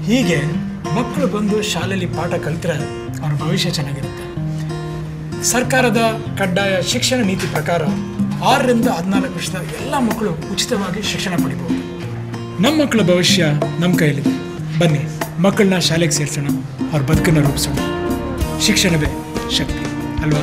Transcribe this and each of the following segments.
ಹೀಗೆ ಮಕ್ಕಳು ಬಂದು ಶಾಲೆಯಲ್ಲಿ ಪಾಠ ಕಲಿತರೆ ಅವ್ರ ಭವಿಷ್ಯ ಚೆನ್ನಾಗಿರುತ್ತೆ. ಸರ್ಕಾರದ ಕಡ್ಡಾಯ ಶಿಕ್ಷಣ ನೀತಿ ಪ್ರಕಾರ 6ರಿಂದ 14 ವರ್ಷದ ಎಲ್ಲ ಮಕ್ಕಳು ಉಚಿತವಾಗಿ ಶಿಕ್ಷಣ ಪಡಿಬಹುದು. ನಮ್ಮ ಮಕ್ಕಳ ಭವಿಷ್ಯ ನಮ್ಮ ಕೈಯಲ್ಲಿದೆ. ಬನ್ನಿ ಮಕ್ಕಳನ್ನ ಶಾಲೆಗೆ ಸೇರಿಸೋಣ, ಅವ್ರ ಬದುಕನ್ನು ರೂಪಿಸೋಣ. ಶಿಕ್ಷಣವೇ ಶಕ್ತಿ ಅಲ್ವಾ?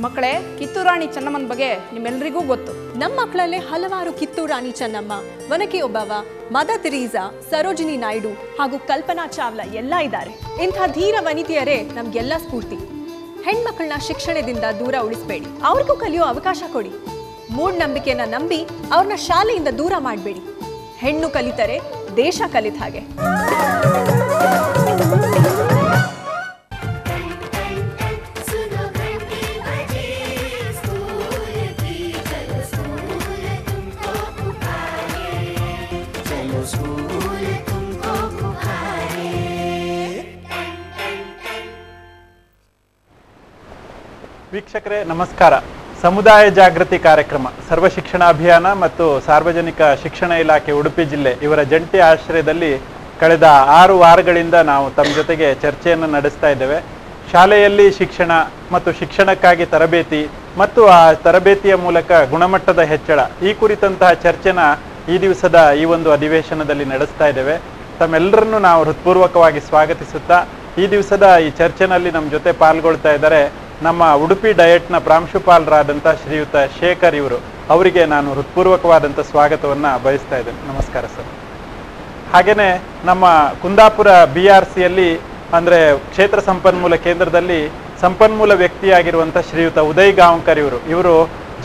ಮಕ್ಕಳೇ, ಕಿತ್ತೂರಾಣಿ ಚೆನ್ನಮ್ಮನ ಬಗ್ಗೆ ನಿಮ್ಮೆಲ್ಲರಿಗೂ ಗೊತ್ತು. ನಮ್ಮ ಮಕ್ಕಳಲ್ಲೇ ಹಲವಾರು ಕಿತ್ತೂರಾಣಿ ಚೆನ್ನಮ್ಮ, ಒನಕೆ ಓಬವ್ವ, ಮದರ್ ತೆರೇಸಾ, ಸರೋಜಿನಿ ನಾಯ್ಡು ಹಾಗೂ ಕಲ್ಪನಾ ಚಾವ್ಲಾ ಎಲ್ಲ ಇದ್ದಾರೆ. ಇಂಥ ಧೀರ ವನಿತೆಯರೇ ನಮ್ಗೆಲ್ಲ ಸ್ಫೂರ್ತಿ. ಹೆಣ್ಮಕ್ಳನ್ನ ಶಿಕ್ಷಣದಿಂದ ದೂರ ಉಳಿಸಬೇಡಿ, ಅವ್ರಿಗೂ ಕಲಿಯೋ ಅವಕಾಶ ಕೊಡಿ. ಮೂಢನಂಬಿಕೆನ ನಂಬಿ ಅವ್ರನ್ನ ಶಾಲೆಯಿಂದ ದೂರ ಮಾಡಬೇಡಿ. ಹೆಣ್ಣು ಕಲಿತರೆ ದೇಶ ಕಲಿತ ಹಾಗೆ. ವೀಕ್ಷಕರೇ ನಮಸ್ಕಾರ. ಸಮುದಾಯ ಜಾಗೃತಿ ಕಾರ್ಯಕ್ರಮ ಸರ್ವ ಶಿಕ್ಷಣ ಅಭಿಯಾನ ಮತ್ತು ಸಾರ್ವಜನಿಕ ಶಿಕ್ಷಣ ಇಲಾಖೆ ಉಡುಪಿ ಜಿಲ್ಲೆ ಇವರ ಜಂಟಿ ಆಶ್ರಯದಲ್ಲಿ ಕಳೆದ 6 ವಾರಗಳಿಂದ ನಾವು ತಮ್ಮ ಜೊತೆಗೆ ಚರ್ಚೆಯನ್ನು ನಡೆಸ್ತಾ ಇದ್ದೇವೆ. ಶಾಲೆಯಲ್ಲಿ ಶಿಕ್ಷಣ ಮತ್ತು ಶಿಕ್ಷಣಕ್ಕಾಗಿ ತರಬೇತಿ ಮತ್ತು ಆ ತರಬೇತಿಯ ಮೂಲಕ ಗುಣಮಟ್ಟದ ಹೆಚ್ಚಳ ಈ ಕುರಿತಂತಹ ಚರ್ಚೆನ ಈ ದಿವಸದ ಈ ಒಂದು ಅಧಿವೇಶನದಲ್ಲಿ ನಡೆಸ್ತಾ ಇದ್ದೇವೆ. ತಮ್ಮೆಲ್ಲರನ್ನು ನಾವು ಹೃತ್ಪೂರ್ವಕವಾಗಿ ಸ್ವಾಗತಿಸುತ್ತಾ ಈ ದಿವಸದ ಈ ಚರ್ಚೆನಲ್ಲಿ ನಮ್ಮ ಜೊತೆ ಪಾಲ್ಗೊಳ್ತಾ ಇದ್ದಾರೆ ನಮ್ಮ ಉಡುಪಿ ಡಯಟ್ನ ಪ್ರಾಂಶುಪಾಲರಾದಂಥ ಶ್ರೀಯುತ ಶೇಖರ್ ಇವರು. ಅವರಿಗೆ ನಾನು ಹೃತ್ಪೂರ್ವಕವಾದಂಥ ಸ್ವಾಗತವನ್ನು ಬಯಸ್ತಾ ಇದ್ದೇನೆ. ನಮಸ್ಕಾರ ಸರ್. ಹಾಗೆಯೇ ನಮ್ಮ ಕುಂದಾಪುರ BRCಯಲ್ಲಿ ಅಂದರೆ ಕ್ಷೇತ್ರ ಸಂಪನ್ಮೂಲ ಕೇಂದ್ರದಲ್ಲಿ ಸಂಪನ್ಮೂಲ ವ್ಯಕ್ತಿಯಾಗಿರುವಂಥ ಶ್ರೀಯುತ ಉದಯ್ ಗಾಂವ್ಕರ್ ಇವರು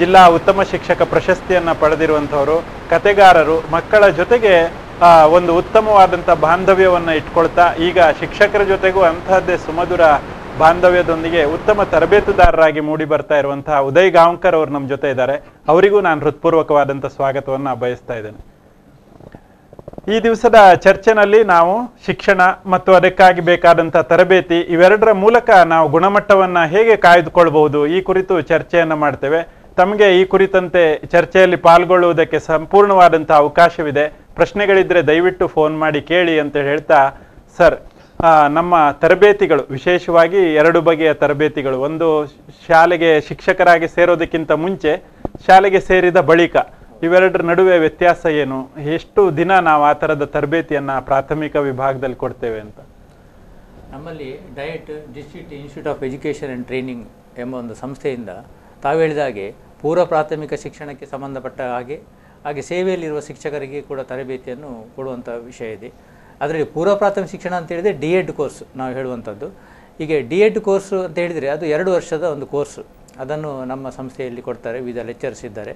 ಜಿಲ್ಲಾ ಉತ್ತಮ ಶಿಕ್ಷಕ ಪ್ರಶಸ್ತಿಯನ್ನು ಪಡೆದಿರುವಂಥವರು, ಕತೆಗಾರರು, ಮಕ್ಕಳ ಜೊತೆಗೆ ಒಂದು ಉತ್ತಮವಾದಂಥ ಬಾಂಧವ್ಯವನ್ನು ಇಟ್ಕೊಳ್ತಾ ಈಗ ಶಿಕ್ಷಕರ ಜೊತೆಗೂ ಅಂತಹದ್ದೇ ಸುಮಧುರ ಬಾಂಧವ್ಯದೊಂದಿಗೆ ಉತ್ತಮ ತರಬೇತುದಾರರಾಗಿ ಮೂಡಿ ಬರ್ತಾ ಇರುವಂತಹ ಉದಯ್ ಗಾಂವ್ಕರ್ ಅವರು ನಮ್ಮ ಜೊತೆ ಇದ್ದಾರೆ. ಅವರಿಗೂ ನಾನು ಹೃತ್ಪೂರ್ವಕವಾದಂಥ ಸ್ವಾಗತವನ್ನು ಬಯಸ್ತಾ ಇದ್ದೇನೆ. ಈ ದಿವಸದ ಚರ್ಚೆನಲ್ಲಿ ನಾವು ಶಿಕ್ಷಣ ಮತ್ತು ಅದಕ್ಕಾಗಿ ಬೇಕಾದಂಥ ತರಬೇತಿ ಇವೆರಡರ ಮೂಲಕ ನಾವು ಗುಣಮಟ್ಟವನ್ನು ಹೇಗೆ ಕಾಯ್ದುಕೊಳ್ಬಹುದು ಈ ಕುರಿತು ಚರ್ಚೆಯನ್ನು ಮಾಡ್ತೇವೆ. ತಮಗೆ ಈ ಕುರಿತಂತೆ ಚರ್ಚೆಯಲ್ಲಿ ಪಾಲ್ಗೊಳ್ಳುವುದಕ್ಕೆ ಸಂಪೂರ್ಣವಾದಂಥ ಅವಕಾಶವಿದೆ. ಪ್ರಶ್ನೆಗಳಿದ್ದರೆ ದಯವಿಟ್ಟು ಫೋನ್ ಮಾಡಿ ಕೇಳಿ ಅಂತ ಹೇಳ್ತಾ, ಸರ್, ನಮ್ಮ ತರಬೇತಿಗಳು ವಿಶೇಷವಾಗಿ 2 ಬಗೆಯ ತರಬೇತಿಗಳು. ಒಂದು ಶಾಲೆಗೆ ಶಿಕ್ಷಕರಾಗಿ ಸೇರೋದಕ್ಕಿಂತ ಮುಂಚೆ, ಶಾಲೆಗೆ ಸೇರಿದ ಬಳಿಕ. ಇವೆರಡರ ನಡುವೆ ವ್ಯತ್ಯಾಸ ಏನು? ಎಷ್ಟು ದಿನ ನಾವು ಆ ಥರದ ತರಬೇತಿಯನ್ನು ಪ್ರಾಥಮಿಕ ವಿಭಾಗದಲ್ಲಿ ಕೊಡ್ತೇವೆ ಅಂತ? ನಮ್ಮಲ್ಲಿ diet district institute of education and training ಎಂಬ ಒಂದು ಸಂಸ್ಥೆಯಿಂದ ತಾವು ಹೇಳಿದ ಹಾಗೆ ಪೂರ್ವ ಪ್ರಾಥಮಿಕ ಶಿಕ್ಷಣಕ್ಕೆ ಸಂಬಂಧಪಟ್ಟ ಹಾಗೆ ಸೇವೆಯಲ್ಲಿರುವ ಶಿಕ್ಷಕರಿಗೆ ಕೂಡ ತರಬೇತಿಯನ್ನು ಕೊಡುವಂಥ ವಿಷಯ ಇದೆ. ಅದರಲ್ಲಿ ಪೂರ್ವ ಪ್ರಾಥಮಿಕ ಶಿಕ್ಷಣ ಅಂತ ಹೇಳಿದರೆ D.Ed ಕೋರ್ಸ್ ನಾವು ಹೇಳುವಂಥದ್ದು. ಹೀಗೆ D.Ed ಕೋರ್ಸು ಅಂತ ಹೇಳಿದರೆ ಅದು 2 ವರ್ಷದ ಒಂದು ಕೋರ್ಸು. ಅದನ್ನು ನಮ್ಮ ಸಂಸ್ಥೆಯಲ್ಲಿ ಕೊಡ್ತಾರೆ, ವಿವಿಧ ಲೆಕ್ಚರ್ಸ್ ಇದ್ದಾರೆ,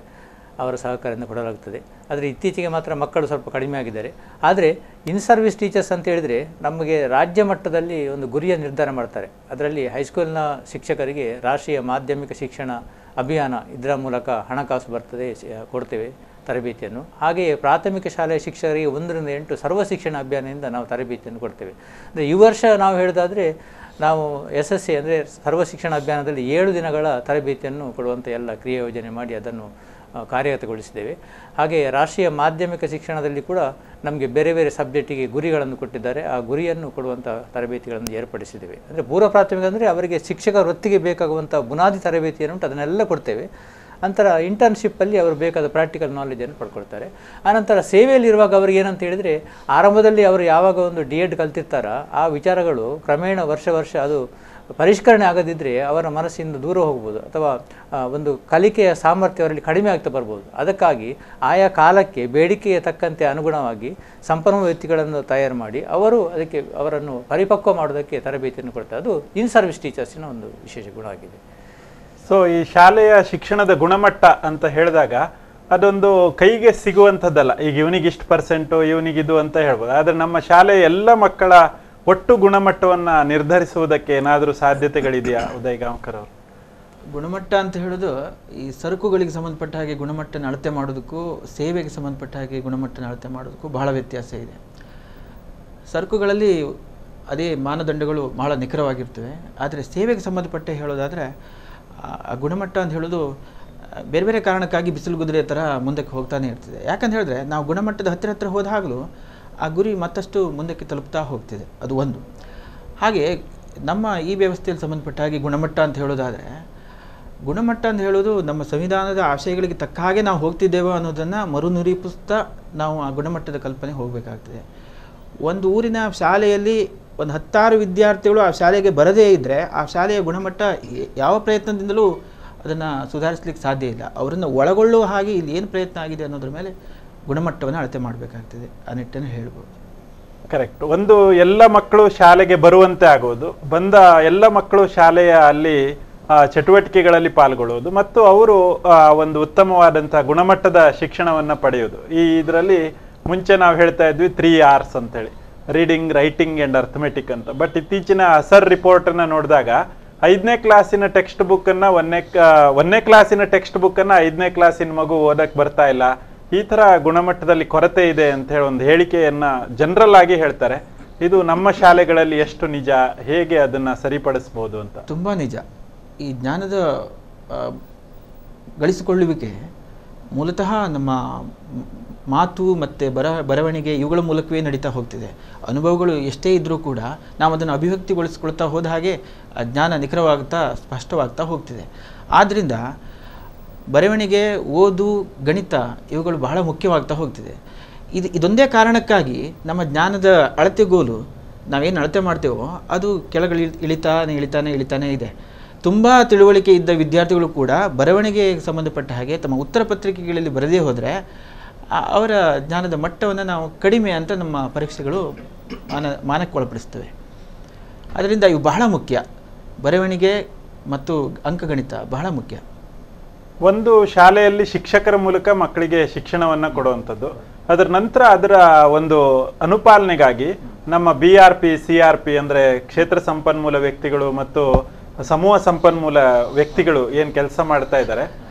ಅವರ ಸಹಕಾರದಿಂದ ಕೊಡಲಾಗ್ತದೆ. ಆದರೆ ಇತ್ತೀಚೆಗೆ ಮಾತ್ರ ಮಕ್ಕಳು ಸ್ವಲ್ಪ ಕಡಿಮೆ ಆಗಿದ್ದಾರೆ. ಆದರೆ ಇನ್ ಸರ್ವಿಸ್ ಟೀಚರ್ಸ್ ಅಂತ ಹೇಳಿದರೆ ನಮಗೆ ರಾಜ್ಯ ಮಟ್ಟದಲ್ಲಿ ಒಂದು ಗುರಿಯ ನಿರ್ಧಾರ ಮಾಡ್ತಾರೆ. ಅದರಲ್ಲಿ ಹೈಸ್ಕೂಲ್ನ ಶಿಕ್ಷಕರಿಗೆ ರಾಷ್ಟ್ರೀಯ ಮಾಧ್ಯಮಿಕ ಶಿಕ್ಷಣ ಅಭಿಯಾನ ಇದರ ಮೂಲಕ ಹಣಕಾಸು ಬರ್ತದೆ, ಕೊಡ್ತೇವೆ ತರಬೇತಿಯನ್ನು. ಹಾಗೆಯೇ ಪ್ರಾಥಮಿಕ ಶಾಲೆಯ ಶಿಕ್ಷಕರಿಗೆ 1 ರಿಂದ 8 ಸರ್ವ ಶಿಕ್ಷಣ ಅಭಿಯಾನದಿಂದ ನಾವು ತರಬೇತಿಯನ್ನು ಕೊಡ್ತೇವೆ. ಅಂದರೆ ಈ ವರ್ಷ ನಾವು ಹೇಳೋದಾದರೆ ನಾವು SSC ಅಂದರೆ ಸರ್ವ ಶಿಕ್ಷಣ ಅಭಿಯಾನದಲ್ಲಿ 7 ದಿನಗಳ ತರಬೇತಿಯನ್ನು ಕೊಡುವಂಥ ಎಲ್ಲ ಕ್ರಿಯಾ ಯೋಜನೆ ಮಾಡಿ ಅದನ್ನು ಕಾರ್ಯಗತಗೊಳಿಸಿದ್ದೇವೆ. ಹಾಗೆ ರಾಷ್ಟ್ರೀಯ ಮಾಧ್ಯಮಿಕ ಶಿಕ್ಷಣದಲ್ಲಿ ಕೂಡ ನಮಗೆ ಬೇರೆ ಬೇರೆ ಸಬ್ಜೆಕ್ಟಿಗೆ ಗುರಿಗಳನ್ನು ಕೊಟ್ಟಿದ್ದಾರೆ. ಆ ಗುರಿಯನ್ನು ಕೊಡುವಂಥ ತರಬೇತಿಗಳನ್ನು ಏರ್ಪಡಿಸಿದ್ದೇವೆ. ಅಂದರೆ ಪೂರ್ವ ಪ್ರಾಥಮಿಕ ಅಂದರೆ ಅವರಿಗೆ ಶಿಕ್ಷಕ ವೃತ್ತಿಗೆ ಬೇಕಾಗುವಂಥ ಬುನಾದಿ ತರಬೇತಿಯನ್ನು ಅದನ್ನೆಲ್ಲ ಕೊಡ್ತೇವೆ. ನಂತರ ಇಂಟರ್ನ್ಶಿಪ್ಪಲ್ಲಿ ಅವರು ಬೇಕಾದ ಪ್ರಾಕ್ಟಿಕಲ್ ನಾಲೆಜನ್ನು ಪಡ್ಕೊಳ್ತಾರೆ. ಆನಂತರ ಸೇವೆಯಲ್ಲಿರುವಾಗ ಅವ್ರಿಗೆ ಏನಂತ ಹೇಳಿದರೆ, ಆರಂಭದಲ್ಲಿ ಅವರು ಯಾವಾಗ ಒಂದು D.Ed ಕಲ್ತಿರ್ತಾರೋ ಆ ವಿಚಾರಗಳು ಕ್ರಮೇಣ ವರ್ಷ ಅದು ಪರಿಷ್ಕರಣೆ ಆಗದಿದ್ದರೆ ಅವರ ಮನಸ್ಸಿಂದ ದೂರ ಹೋಗ್ಬೋದು, ಅಥವಾ ಒಂದು ಕಲಿಕೆಯ ಸಾಮರ್ಥ್ಯ ಅವರಲ್ಲಿ ಕಡಿಮೆ ಆಗ್ತಾ ಬರ್ಬೋದು. ಅದಕ್ಕಾಗಿ ಆಯಾ ಕಾಲಕ್ಕೆ ಬೇಡಿಕೆಯ ತಕ್ಕಂತೆ ಅನುಗುಣವಾಗಿ ಸಂಪನ್ಮೂಲ ವ್ಯಕ್ತಿಗಳನ್ನು ತಯಾರು ಮಾಡಿ ಅವರನ್ನು ಪರಿಪಕ್ವ ಮಾಡೋದಕ್ಕೆ ತರಬೇತಿಯನ್ನು ಕೊಡ್ತಾರೆ. ಅದು ಇನ್ ಸರ್ವಿಸ್ ಟೀಚರ್ಸಿನ ಒಂದು ವಿಶೇಷ ಗುಣ ಆಗಿದೆ. ಸೊ ಈ ಶಾಲೆಯ ಶಿಕ್ಷಣದ ಗುಣಮಟ್ಟ ಅಂತ ಹೇಳಿದಾಗ ಅದೊಂದು ಕೈಗೆ ಸಿಗುವಂಥದ್ದಲ್ಲ. ಈಗ ಇವನಿಗೆ ಇಷ್ಟು % ಇವನಿಗಿದು ಅಂತ ಹೇಳ್ಬೋದು. ಆದರೆ ನಮ್ಮ ಶಾಲೆಯ ಎಲ್ಲ ಮಕ್ಕಳ ಒಟ್ಟು ಗುಣಮಟ್ಟವನ್ನು ನಿರ್ಧರಿಸುವುದಕ್ಕೆ ಏನಾದರೂ ಸಾಧ್ಯತೆಗಳಿದೆಯಾ ಉದಯ್ ಗಾಂವ್ಕರ್ ಅವರು? ಗುಣಮಟ್ಟ ಅಂತ ಹೇಳೋದು ಈ ಸರಕುಗಳಿಗೆ ಸಂಬಂಧಪಟ್ಟ ಹಾಗೆ ಗುಣಮಟ್ಟನ ಅಳತೆ ಮಾಡೋದಕ್ಕೂ ಸೇವೆಗೆ ಸಂಬಂಧಪಟ್ಟ ಹಾಗೆ ಗುಣಮಟ್ಟನ ಅಳತೆ ಮಾಡೋದಕ್ಕೂ ಬಹಳ ವ್ಯತ್ಯಾಸ ಇದೆ. ಸರಕುಗಳಲ್ಲಿ ಅದೇ ಮಾನದಂಡಗಳು ಬಹಳ ನಿಖರವಾಗಿರ್ತವೆ. ಆದರೆ ಸೇವೆಗೆ ಸಂಬಂಧಪಟ್ಟ ಹೇಳೋದಾದರೆ ಆ ಗುಣಮಟ್ಟ ಅಂತ ಹೇಳೋದು ಬೇರೆ ಬೇರೆ ಕಾರಣಕ್ಕಾಗಿ ಬಿಸಿಲು ಕುದುರೆ ಥರ ಮುಂದಕ್ಕೆ ಹೋಗ್ತಾನೆ ಇರ್ತಿದೆ. ಯಾಕಂತ ಹೇಳಿದ್ರೆ ನಾವು ಗುಣಮಟ್ಟದ ಹತ್ತಿರ ಹೋದಾಗಲೂ ಆ ಗುರಿ ಮತ್ತಷ್ಟು ಮುಂದಕ್ಕೆ ತಲುಪ್ತಾ ಹೋಗ್ತಿದೆ. ಅದು ಒಂದು. ಹಾಗೆ ನಮ್ಮ ಈ ವ್ಯವಸ್ಥೆಯಲ್ಲಿ ಸಂಬಂಧಪಟ್ಟ ಹಾಗೆ ಗುಣಮಟ್ಟ ಅಂತ ಹೇಳೋದಾದರೆ, ಗುಣಮಟ್ಟ ಅಂತ ಹೇಳೋದು ನಮ್ಮ ಸಂವಿಧಾನದ ಆಶಯಗಳಿಗೆ ತಕ್ಕ ಹಾಗೆ ನಾವು ಹೋಗ್ತಿದ್ದೇವೆ ಅನ್ನೋದನ್ನು ಮರುನಿರೂಪಿಸ್ತಾ ನಾವು ಆ ಗುಣಮಟ್ಟದ ಕಲ್ಪನೆ ಹೋಗಬೇಕಾಗ್ತದೆ. ಒಂದು ಊರಿನ ಶಾಲೆಯಲ್ಲಿ ಒಂದು 10 ವಿದ್ಯಾರ್ಥಿಗಳು ಆ ಶಾಲೆಗೆ ಬರದೇ ಇದ್ದರೆ ಆ ಶಾಲೆಯ ಗುಣಮಟ್ಟ ಯಾವ ಪ್ರಯತ್ನದಿಂದಲೂ ಅದನ್ನು ಸುಧಾರಿಸಲಿಕ್ಕೆ ಸಾಧ್ಯ ಇಲ್ಲ. ಅವರನ್ನು ಒಳಗೊಳ್ಳುವ ಹಾಗೆ ಇಲ್ಲಿ ಏನು ಪ್ರಯತ್ನ ಆಗಿದೆ ಅನ್ನೋದ್ರ ಮೇಲೆ ಗುಣಮಟ್ಟವನ್ನು ಅಳತೆ ಮಾಡಬೇಕಾಗ್ತದೆ. ಆ ನಿಟ್ಟನ್ನು ಹೇಳ್ಬೋದು. ಕರೆಕ್ಟ್. ಒಂದು ಎಲ್ಲ ಮಕ್ಕಳು ಶಾಲೆಗೆ ಬರುವಂತೆ ಆಗೋದು, ಬಂದ ಎಲ್ಲ ಮಕ್ಕಳು ಶಾಲೆಯ ಅಲ್ಲಿ ಚಟುವಟಿಕೆಗಳಲ್ಲಿ ಪಾಲ್ಗೊಳ್ಳುವುದು ಮತ್ತು ಅವರು ಒಂದು ಉತ್ತಮವಾದಂತಹ ಗುಣಮಟ್ಟದ ಶಿಕ್ಷಣವನ್ನು ಪಡೆಯುವುದು. ಇದರಲ್ಲಿ ಮುಂಚೆ ನಾವು ಹೇಳ್ತಾ ಇದ್ವಿ 3 Rs ಅಂತೇಳಿ, ರೀಡಿಂಗ್, ರೈಟಿಂಗ್ ಆ್ಯಂಡ್ ಅರ್ಥಮೆಟಿಕ್ ಅಂತ. ಬಟ್ ಇತ್ತೀಚಿನ ಸರ್ ರಿಪೋರ್ಟನ್ನು ನೋಡಿದಾಗ 5ನೇ ಕ್ಲಾಸಿನ ಟೆಕ್ಸ್ಟ್ ಬುಕ್ಕನ್ನು 1ನೇ ಕ್ಲಾಸಿನ ಟೆಕ್ಸ್ಟ್ ಬುಕ್ಕನ್ನು 5ನೇ ಕ್ಲಾಸಿನ ಮಗು ಓದಕ್ಕೆ ಬರ್ತಾ ಇಲ್ಲ, ಈ ಥರ ಗುಣಮಟ್ಟದಲ್ಲಿ ಕೊರತೆ ಇದೆ ಅಂತ ಹೇಳಿ ಒಂದು ಹೇಳಿಕೆಯನ್ನು ಜನರಲ್ ಆಗಿ ಹೇಳ್ತಾರೆ. ಇದು ನಮ್ಮ ಶಾಲೆಗಳಲ್ಲಿ ಎಷ್ಟು ನಿಜ, ಹೇಗೆ ಅದನ್ನು ಸರಿಪಡಿಸ್ಬೋದು ಅಂತ? ತುಂಬ ನಿಜ. ಈ ಜ್ಞಾನದ ಗಳಿಸಿಕೊಳ್ಳುವಿಕೆ ಮೂಲತಃ ನಮ್ಮ ಮಾತು ಮತ್ತು ಬರವಣಿಗೆ ಇವುಗಳ ಮೂಲಕವೇ ನಡೀತಾ ಹೋಗ್ತಿದೆ. ಅನುಭವಗಳು ಎಷ್ಟೇ ಇದ್ದರೂ ಕೂಡ ನಾವು ಅದನ್ನು ಅಭಿವ್ಯಕ್ತಿಗೊಳಿಸ್ಕೊಳ್ತಾ ಹೋದ ಹಾಗೆ ಜ್ಞಾನ ನಿಖರವಾಗ್ತಾ ಸ್ಪಷ್ಟವಾಗ್ತಾ ಹೋಗ್ತಿದೆ. ಆದ್ದರಿಂದ ಬರವಣಿಗೆ, ಓದು, ಗಣಿತ ಇವುಗಳು ಬಹಳ ಮುಖ್ಯವಾಗ್ತಾ ಹೋಗ್ತಿದೆ. ಇದೊಂದೇ ಕಾರಣಕ್ಕಾಗಿ ನಮ್ಮ ಜ್ಞಾನದ ಅಳತೆಗೋಲು ನಾವೇನು ಅಳತೆ ಮಾಡ್ತೇವೋ ಅದು ಕೆಳಗೆ ಇಳಿತಾನೆ ಇದೆ. ತುಂಬ ತಿಳುವಳಿಕೆ ಇದ್ದ ವಿದ್ಯಾರ್ಥಿಗಳು ಕೂಡ ಬರವಣಿಗೆಗೆ ಸಂಬಂಧಪಟ್ಟ ಹಾಗೆ ತಮ್ಮ ಉತ್ತರ ಪತ್ರಿಕೆಗಳಲ್ಲಿ ಬರದೇ ಹೋದರೆ ಅವರ ಜ್ಞಾನದ ಮಟ್ಟವನ್ನು ನಾವು ಕಡಿಮೆ ಅಂತ ನಮ್ಮ ಪರೀಕ್ಷೆಗಳು ಮಾನಕ್ಕೊಳಪಡಿಸ್ತವೆ. ಅದರಿಂದ ಇವು ಬಹಳ ಮುಖ್ಯ. ಬರವಣಿಗೆ ಮತ್ತು ಅಂಕಗಣಿತ ಬಹಳ ಮುಖ್ಯ. ಒಂದು ಶಾಲೆಯಲ್ಲಿ ಶಿಕ್ಷಕರ ಮೂಲಕ ಮಕ್ಕಳಿಗೆ ಶಿಕ್ಷಣವನ್ನು ಕೊಡುವಂಥದ್ದು, ಅದರ ನಂತರ ಅದರ ಒಂದು ಅನುಪಾಲನೆಗಾಗಿ ನಮ್ಮ BRP, CRP ಅಂದರೆ ಕ್ಷೇತ್ರ ಸಂಪನ್ಮೂಲ ವ್ಯಕ್ತಿಗಳು ಮತ್ತು ಸಮೂಹ ಸಂಪನ್ಮೂಲ ವ್ಯಕ್ತಿಗಳು ಏನು ಕೆಲಸ ಮಾಡ್ತಾ ಇದ್ದಾರೆ,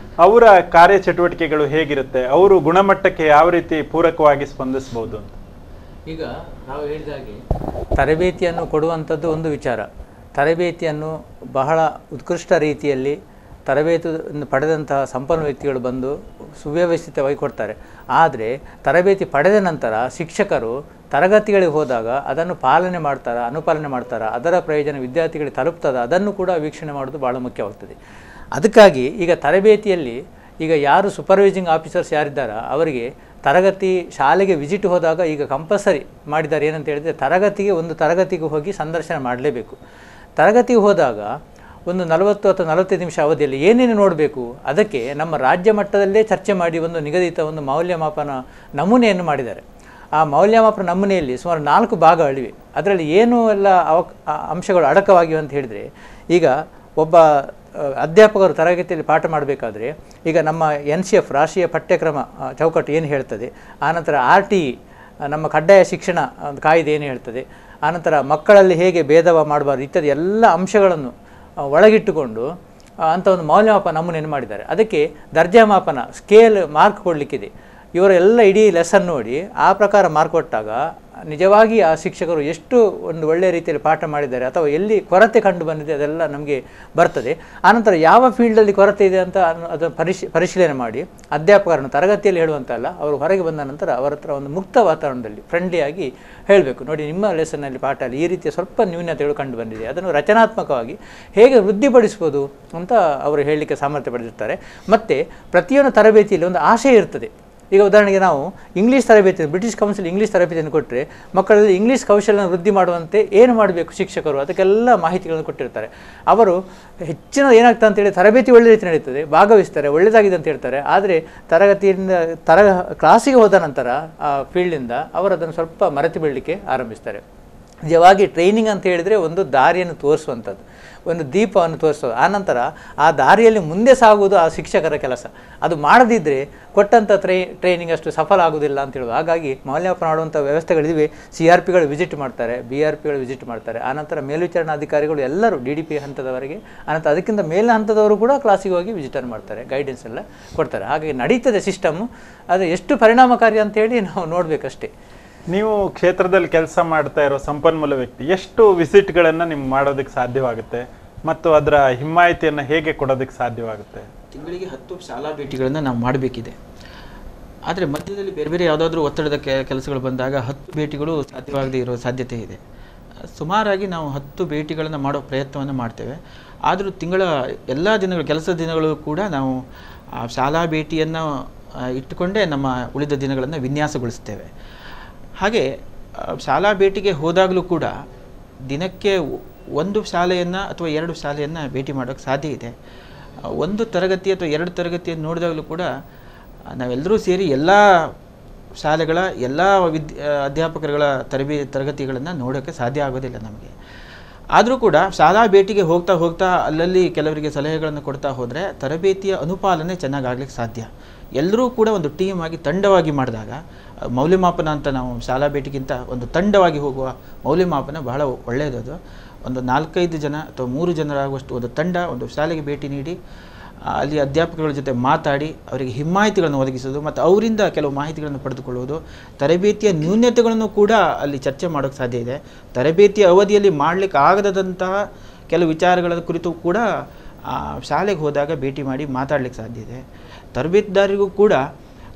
ಅವರ ಕಾರ್ಯಚಟುವಟಿಕೆಗಳು ಹೇಗಿರುತ್ತೆ, ಅವರು ಗುಣಮಟ್ಟಕ್ಕೆ ಯಾವ ರೀತಿ ಪೂರಕವಾಗಿ ಸ್ಪಂದಿಸಬಹುದು ಅಂತ? ಈಗ ನಾವು ಹೇಳಿದಾಗೆ ತರಬೇತಿಯನ್ನು ಕೊಡುವಂಥದ್ದು ಒಂದು ವಿಚಾರ. ತರಬೇತಿಯನ್ನು ಬಹಳ ಉತ್ಕೃಷ್ಟ ರೀತಿಯಲ್ಲಿ ತರಬೇತಿಯನ್ನು ಪಡೆದಂತಹ ಸಂಪನ್ನ ವ್ಯಕ್ತಿಗಳು ಬಂದು ಸುವ್ಯವಸ್ಥಿತವಾಗಿ ಕೊಡ್ತಾರೆ. ಆದರೆ ತರಬೇತಿ ಪಡೆದ ನಂತರ ಶಿಕ್ಷಕರು ತರಗತಿಗಳಿಗೆ ಹೋದಾಗ ಅದನ್ನು ಪಾಲನೆ ಮಾಡ್ತಾರಾ, ಅನುಪಾಲನೆ ಮಾಡ್ತಾರಾ, ಅದರ ಪ್ರಯೋಜನ ವಿದ್ಯಾರ್ಥಿಗಳಿಗೆ ತಲುಪ್ತದ, ಅದನ್ನು ಕೂಡ ವೀಕ್ಷಣೆ ಮಾಡೋದು ಭಾಳ ಮುಖ್ಯವಾಗ್ತದೆ. ಅದಕ್ಕಾಗಿ ಈಗ ತರಬೇತಿಯಲ್ಲಿ ಈಗ ಯಾರು ಸೂಪರ್ವೈಸಿಂಗ್ ಆಫೀಸರ್ಸ್ ಯಾರಿದ್ದಾರೋ ಅವರಿಗೆ ತರಗತಿ ಶಾಲೆಗೆ ವಿಸಿಟ್ ಹೋದಾಗ ಈಗ ಕಂಪಲ್ಸರಿ ಮಾಡಿದ್ದಾರೆ. ಏನಂತ ಹೇಳಿದರೆ ತರಗತಿಗೆ ಹೋಗಿ ಸಂದರ್ಶನ ಮಾಡಲೇಬೇಕು. ತರಗತಿಗೆ ಹೋದಾಗ ಒಂದು 40 ಅಥವಾ 45 ನಿಮಿಷ ಅವಧಿಯಲ್ಲಿ ಏನೇನು ನೋಡಬೇಕು ಅದಕ್ಕೆ ನಮ್ಮ ರಾಜ್ಯ ಮಟ್ಟದಲ್ಲೇ ಚರ್ಚೆ ಮಾಡಿ ಒಂದು ನಿಗದಿತ ಒಂದು ಮೌಲ್ಯಮಾಪನ ನಮೂನೆಯನ್ನು ಮಾಡಿದ್ದಾರೆ. ಆ ಮೌಲ್ಯಮಾಪನ ನಮೂನೆಯಲ್ಲಿ ಸುಮಾರು 4 ಭಾಗಗಳಿವೆ. ಅದರಲ್ಲಿ ಏನು ಎಲ್ಲ ಅಂಶಗಳು ಅಡಕವಾಗಿವೆ ಅಂತ ಹೇಳಿದರೆ, ಈಗ ಒಬ್ಬ ಅಧ್ಯಾಪಕರು ತರಗತಿಯಲ್ಲಿ ಪಾಠ ಮಾಡಬೇಕಾದ್ರೆ ಈಗ ನಮ್ಮ NCF ರಾಷ್ಟ್ರೀಯ ಪಠ್ಯಕ್ರಮ ಚೌಕಟ್ಟು ಏನು ಹೇಳ್ತದೆ, ಆನಂತರ RTE ನಮ್ಮ ಕಡ್ಡಾಯ ಶಿಕ್ಷಣ ಕಾಯ್ದೆ ಏನು ಹೇಳ್ತದೆ, ಆನಂತರ ಮಕ್ಕಳಲ್ಲಿ ಹೇಗೆ ಭೇದವ ಮಾಡಬಾರ್ದು ಇತ್ಯಾದಿ ಎಲ್ಲ ಅಂಶಗಳನ್ನು ಒಳಗಿಟ್ಟುಕೊಂಡು ಅಂಥ ಒಂದು ಮೌಲ್ಯಮಾಪನ ನಮೂನೆಯನ್ನು ಮಾಡಿದ್ದಾರೆ. ಅದಕ್ಕೆ ದರ್ಜಾ ಮಾಪನ ಸ್ಕೇಲ್ ಮಾರ್ಕ್ ಕೊಡಲಿಕ್ಕಿದೆ. ಇವರೆಲ್ಲ ಇಡೀ ಲೆಸನ್ ನೋಡಿ ಆ ಪ್ರಕಾರ ಮಾರ್ಕ್ ಕೊಟ್ಟಾಗ ನಿಜವಾಗಿ ಆ ಶಿಕ್ಷಕರು ಎಷ್ಟು ಒಂದು ಒಳ್ಳೆಯ ರೀತಿಯಲ್ಲಿ ಪಾಠ ಮಾಡಿದ್ದಾರೆ ಅಥವಾ ಎಲ್ಲಿ ಕೊರತೆ ಕಂಡು ಬಂದಿದೆ ಅದೆಲ್ಲ ನಮಗೆ ಬರ್ತದೆ. ಆನಂತರ ಯಾವ ಫೀಲ್ಡಲ್ಲಿ ಕೊರತೆ ಇದೆ ಅಂತ ಅದನ್ನು ಪರಿಶೀಲನೆ ಮಾಡಿ ಅಧ್ಯಾಪಕರನ್ನು ತರಗತಿಯಲ್ಲಿ ಹೇಳುವಂತಲ್ಲ, ಅವರು ಹೊರಗೆ ಬಂದ ನಂತರ ಅವರ ಹತ್ರ ಒಂದು ಮುಕ್ತ ವಾತಾವರಣದಲ್ಲಿ ಫ್ರೆಂಡ್ಲಿಯಾಗಿ ಹೇಳಬೇಕು, ನೋಡಿ ನಿಮ್ಮ ಲೆಸನ್ನಲ್ಲಿ ಪಾಠದಲ್ಲಿ ಈ ರೀತಿಯ ಸ್ವಲ್ಪ ನ್ಯೂನತೆಗಳು ಕಂಡು ಬಂದಿದೆ, ಅದನ್ನು ರಚನಾತ್ಮಕವಾಗಿ ಹೇಗೆ ವೃದ್ಧಿಪಡಿಸ್ಬೋದು ಅಂತ ಅವರು ಹೇಳಲಿಕ್ಕೆ ಸಾಮರ್ಥ್ಯ ಪಡೆದಿರ್ತಾರೆ. ಮತ್ತು ಪ್ರತಿಯೊಂದು ತರಬೇತಿಯಲ್ಲಿ ಒಂದು ಆಶಯ ಇರ್ತದೆ. ಈಗ ಉದಾಹರಣೆಗೆ ನಾವು ಇಂಗ್ಲೀಷ್ ತರಬೇತಿ, ಬ್ರಿಟಿಷ್ ಕೌನ್ಸಿಲ್ ಇಂಗ್ಲೀಷ್ ತರಬೇತಿಯನ್ನು ಕೊಟ್ಟರೆ ಮಕ್ಕಳಲ್ಲಿ ಇಂಗ್ಲೀಷ್ ಕೌಶಲ್ಯನ ವೃದ್ಧಿ ಮಾಡುವಂತೆ ಏನು ಮಾಡಬೇಕು ಶಿಕ್ಷಕರು ಅದಕ್ಕೆಲ್ಲ ಮಾಹಿತಿಗಳನ್ನು ಕೊಟ್ಟಿರ್ತಾರೆ. ಅವರು ಹೆಚ್ಚಿನ ಏನಾಗ್ತದೆ ಅಂತೇಳಿ ತರಬೇತಿ ಒಳ್ಳೆ ರೀತಿ ನಡೀತದೆ, ಭಾಗವಹಿಸ್ತಾರೆ, ಒಳ್ಳೆಯದಾಗಿದೆ ಅಂತ ಹೇಳ್ತಾರೆ. ಆದರೆ ಕ್ಲಾಸಿಗೆ ಹೋದ ನಂತರ ಆ ಫೀಲ್ಡಿಂದ ಅವರು ಅದನ್ನು ಸ್ವಲ್ಪ ಮರೆತು ಬೀಳಲಿಕ್ಕೆ ಆರಂಭಿಸ್ತಾರೆ. ನಿಜವಾಗಿ ಟ್ರೈನಿಂಗ್ ಅಂತ ಹೇಳಿದರೆ ಒಂದು ದಾರಿಯನ್ನು ತೋರಿಸುವಂಥದ್ದು, ಒಂದು ದೀಪವನ್ನು ತೋರಿಸೋದು. ಆನಂತರ ಆ ದಾರಿಯಲ್ಲಿ ಮುಂದೆ ಸಾಗುವುದು ಆ ಶಿಕ್ಷಕರ ಕೆಲಸ. ಅದು ಮಾಡದಿದ್ದರೆ ಕೊಟ್ಟಂಥ ಟ್ರೈನಿಂಗ್ ಅಷ್ಟು ಸಫಲ ಆಗೋದಿಲ್ಲ ಅಂತ ಹೇಳೋದು. ಹಾಗಾಗಿ ಮೌಲ್ಯಮಾಪನ ಮಾಡುವಂಥ ವ್ಯವಸ್ಥೆಗಳಿವೆ. CRPಗಳು ವಿಸಿಟ್ ಮಾಡ್ತಾರೆ, BRPಗಳು ವಿಸಿಟ್ ಮಾಡ್ತಾರೆ. ಆನಂತರ ಮೇಲ್ವಿಚಾರಣಾಧಿಕಾರಿಗಳು ಎಲ್ಲರೂ DDP ಹಂತದವರೆಗೆ, ಆನಂತರ ಅದಕ್ಕಿಂತ ಮೇಲಿನ ಹಂತದವರು ಕೂಡ ಕ್ಲಾಸಿಗೆ ಹೋಗಿ ವಿಸಿಟನ್ನು ಮಾಡ್ತಾರೆ, ಗೈಡೆನ್ಸ್ ಎಲ್ಲ ಕೊಡ್ತಾರೆ. ಹಾಗಾಗಿ ನಡೀತದೆ ಸಿಸ್ಟಮ್ಮು. ಅದು ಎಷ್ಟು ಪರಿಣಾಮಕಾರಿ ಅಂತೇಳಿ ನಾವು ನೋಡಬೇಕಷ್ಟೇ. ನೀವು ಕ್ಷೇತ್ರದಲ್ಲಿ ಕೆಲಸ ಮಾಡ್ತಾ ಇರೋ ಸಂಪನ್ಮೂಲ ವ್ಯಕ್ತಿ, ಎಷ್ಟು ವಿಸಿಟ್ಗಳನ್ನು ನಿಮ್ಗೆ ಮಾಡೋದಕ್ಕೆ ಸಾಧ್ಯವಾಗುತ್ತೆ ಮತ್ತು ಅದರ ಹಿಮ್ಮಾಯಿತಿಯನ್ನು ಹೇಗೆ ಕೊಡೋದಕ್ಕೆ ಸಾಧ್ಯವಾಗುತ್ತೆ? ತಿಂಗಳಿಗೆ 10 ಶಾಲಾ ಭೇಟಿಗಳನ್ನು ನಾವು ಮಾಡಬೇಕಿದೆ. ಆದರೆ ಮಧ್ಯದಲ್ಲಿ ಬೇರೆ ಬೇರೆ ಯಾವುದಾದ್ರೂ ಒತ್ತಡದ ಕೆಲಸಗಳು ಬಂದಾಗ 10 ಭೇಟಿಗಳು ಸಾಧ್ಯವಾಗದೇ ಇರೋ ಸಾಧ್ಯತೆ ಇದೆ. ಸುಮಾರಾಗಿ ನಾವು 10 ಭೇಟಿಗಳನ್ನು ಮಾಡೋ ಪ್ರಯತ್ನವನ್ನು ಮಾಡ್ತೇವೆ. ಆದರೂ ತಿಂಗಳ ಎಲ್ಲ ದಿನಗಳು ಕೆಲಸದ ದಿನಗಳು ಕೂಡ ನಾವು ಶಾಲಾ ಭೇಟಿಯನ್ನು ಇಟ್ಟುಕೊಂಡೇ ನಮ್ಮ ಉಳಿದ ದಿನಗಳನ್ನು ವಿನ್ಯಾಸಗೊಳಿಸ್ತೇವೆ. ಹಾಗೆ ಶಾಲಾ ಭೇಟಿಗೆ ಹೋದಾಗಲೂ ಕೂಡ ದಿನಕ್ಕೆ 1 ಶಾಲೆಯನ್ನು ಅಥವಾ 2 ಶಾಲೆಯನ್ನು ಭೇಟಿ ಮಾಡೋಕ್ಕೆ ಸಾಧ್ಯ ಇದೆ. 1 ತರಗತಿ ಅಥವಾ 2 ತರಗತಿಯನ್ನು ನೋಡಿದಾಗಲೂ ಕೂಡ ನಾವೆಲ್ಲರೂ ಸೇರಿ ಎಲ್ಲ ಶಾಲೆಗಳ ಎಲ್ಲ ಅಧ್ಯಾಪಕರುಗಳ ತರಗತಿಗಳನ್ನು ನೋಡೋಕ್ಕೆ ಸಾಧ್ಯ ಆಗೋದಿಲ್ಲ ನಮಗೆ. ಆದರೂ ಕೂಡ ಶಾಲಾ ಭೇಟಿಗೆ ಹೋಗ್ತಾ ಹೋಗ್ತಾ ಅಲ್ಲಲ್ಲಿ ಕೆಲವರಿಗೆ ಸಲಹೆಗಳನ್ನು ಕೊಡ್ತಾ ಹೋದರೆ ತರಬೇತಿಯ ಅನುಪಾಲನೆ ಚೆನ್ನಾಗಾಗಲಿಕ್ಕೆ ಸಾಧ್ಯ. ಎಲ್ಲರೂ ಕೂಡ ಒಂದು ಟೀಮ್ ಆಗಿ ತಂಡವಾಗಿ ಮಾಡಿದಾಗ ಮೌಲ್ಯಮಾಪನ ಅಂತ ನಾವು ಶಾಲಾ ಭೇಟಿಗಿಂತ ಒಂದು ತಂಡವಾಗಿ ಹೋಗುವ ಮೌಲ್ಯಮಾಪನ ಬಹಳ ಒಳ್ಳೆಯದು. ಒಂದು 4-5 ಜನ ಅಥವಾ 3 ಜನರಾಗುವಷ್ಟು ಒಂದು ತಂಡ ಒಂದು ಶಾಲೆಗೆ ಭೇಟಿ ನೀಡಿ ಅಲ್ಲಿ ಅಧ್ಯಾಪಕರ ಜೊತೆ ಮಾತಾಡಿ ಅವರಿಗೆ ಹಿಮ್ಮಾಹಿತಿಗಳನ್ನು ಒದಗಿಸೋದು ಮತ್ತು ಅವರಿಂದ ಕೆಲವು ಮಾಹಿತಿಗಳನ್ನು ಪಡೆದುಕೊಳ್ಳುವುದು, ತರಬೇತಿಯ ನ್ಯೂನತೆಗಳನ್ನು ಕೂಡ ಅಲ್ಲಿ ಚರ್ಚೆ ಮಾಡೋಕ್ಕೆ ಸಾಧ್ಯ ಇದೆ. ತರಬೇತಿಯ ಅವಧಿಯಲ್ಲಿ ಮಾಡಲಿಕ್ಕೆ ಆಗದಂತಹ ಕೆಲವು ವಿಚಾರಗಳ ಕುರಿತು ಕೂಡ ಶಾಲೆಗೆ ಹೋದಾಗ ಭೇಟಿ ಮಾಡಿ ಮಾತಾಡಲಿಕ್ಕೆ ಸಾಧ್ಯ ಇದೆ. ತರಬೇತಿದಾರರಿಗೂ ಕೂಡ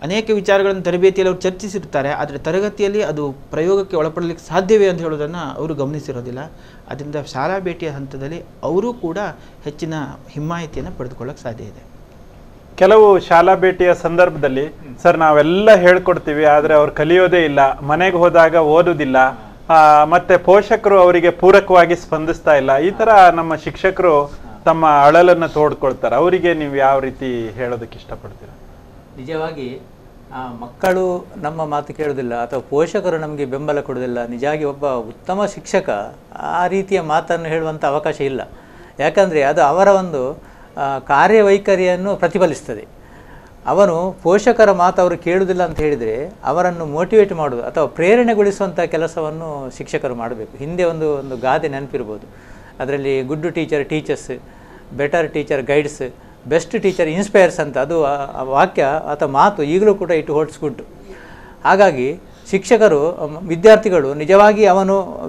ಅನೇಕ ವಿಚಾರಗಳನ್ನು ತರಬೇತಿಯಲ್ಲಿ ಅವರು ಚರ್ಚಿಸಿರ್ತಾರೆ, ಆದರೆ ತರಗತಿಯಲ್ಲಿ ಅದು ಪ್ರಯೋಗಕ್ಕೆ ಒಳಪಡಲಿಕ್ಕೆ ಸಾಧ್ಯವೇ ಅಂತ ಹೇಳೋದನ್ನು ಅವರು ಗಮನಿಸಿರೋದಿಲ್ಲ. ಅದರಿಂದ ಶಾಲಾ ಭೇಟಿಯ ಹಂತದಲ್ಲಿ ಅವರೂ ಕೂಡ ಹೆಚ್ಚಿನ ಹಿಮ್ಮಾಹಿತಿಯನ್ನು ಪಡೆದುಕೊಳ್ಳೋಕ್ಕೆ ಸಾಧ್ಯ ಇದೆ. ಕೆಲವು ಶಾಲಾ ಭೇಟಿಯ ಸಂದರ್ಭದಲ್ಲಿ ಸರ್ ನಾವೆಲ್ಲ ಹೇಳ್ಕೊಡ್ತೀವಿ, ಆದರೆ ಅವ್ರು ಕಲಿಯೋದೇ ಇಲ್ಲ, ಮನೆಗೆ ಹೋದಾಗ ಓದುವುದಿಲ್ಲ, ಮತ್ತೆ ಪೋಷಕರು ಅವರಿಗೆ ಪೂರಕವಾಗಿ ಸ್ಪಂದಿಸ್ತಾ ಇಲ್ಲ, ಈ ಥರ ನಮ್ಮ ಶಿಕ್ಷಕರು ತಮ್ಮ ಅಳಲನ್ನು ತೋಡ್ಕೊಳ್ತಾರೆ. ಅವರಿಗೆ ನೀವು ಯಾವ ರೀತಿ ಹೇಳೋದಕ್ಕೆ ಇಷ್ಟಪಡ್ತೀರಾ? ನಿಜವಾಗಿ ಮಕ್ಕಳು ನಮ್ಮ ಮಾತು ಕೇಳೋದಿಲ್ಲ ಅಥವಾ ಪೋಷಕರು ನಮಗೆ ಬೆಂಬಲ ಕೊಡೋದಿಲ್ಲ. ನಿಜವಾಗಿ ಒಬ್ಬ ಉತ್ತಮ ಶಿಕ್ಷಕ ಆ ರೀತಿಯ ಮಾತನ್ನು ಹೇಳುವಂಥ ಅವಕಾಶ ಇಲ್ಲ. ಯಾಕಂದರೆ ಅದು ಅವರ ಒಂದು ಕಾರ್ಯವೈಖರಿಯನ್ನು ಪ್ರತಿಫಲಿಸ್ತದೆ. ಅವನು ಪೋಷಕರ ಮಾತು ಅವರು ಕೇಳುವುದಿಲ್ಲ ಅಂತ ಹೇಳಿದರೆ ಅವರನ್ನು ಮೋಟಿವೇಟ್ ಮಾಡೋದು ಅಥವಾ ಪ್ರೇರಣೆಗೊಳಿಸುವಂಥ ಕೆಲಸವನ್ನು ಶಿಕ್ಷಕರು ಮಾಡಬೇಕು. ಹಿಂದೆ ಒಂದು ಗಾದೆ ನೆನಪಿರ್ಬೋದು, ಅದರಲ್ಲಿ good teacher teachers, better teacher guides, best teacher inspires ಅಂತ. ಅದು ವಾಕ್ಯ ಅಥವಾ ಮಾತು ಈಗಲೂ ಕೂಡ ಇಟ್ ಹೋಲ್ಡ್ಸ್ ಗುಡ್. ಹಾಗಾಗಿ ಶಿಕ್ಷಕರು ವಿದ್ಯಾರ್ಥಿಗಳು ನಿಜವಾಗಿ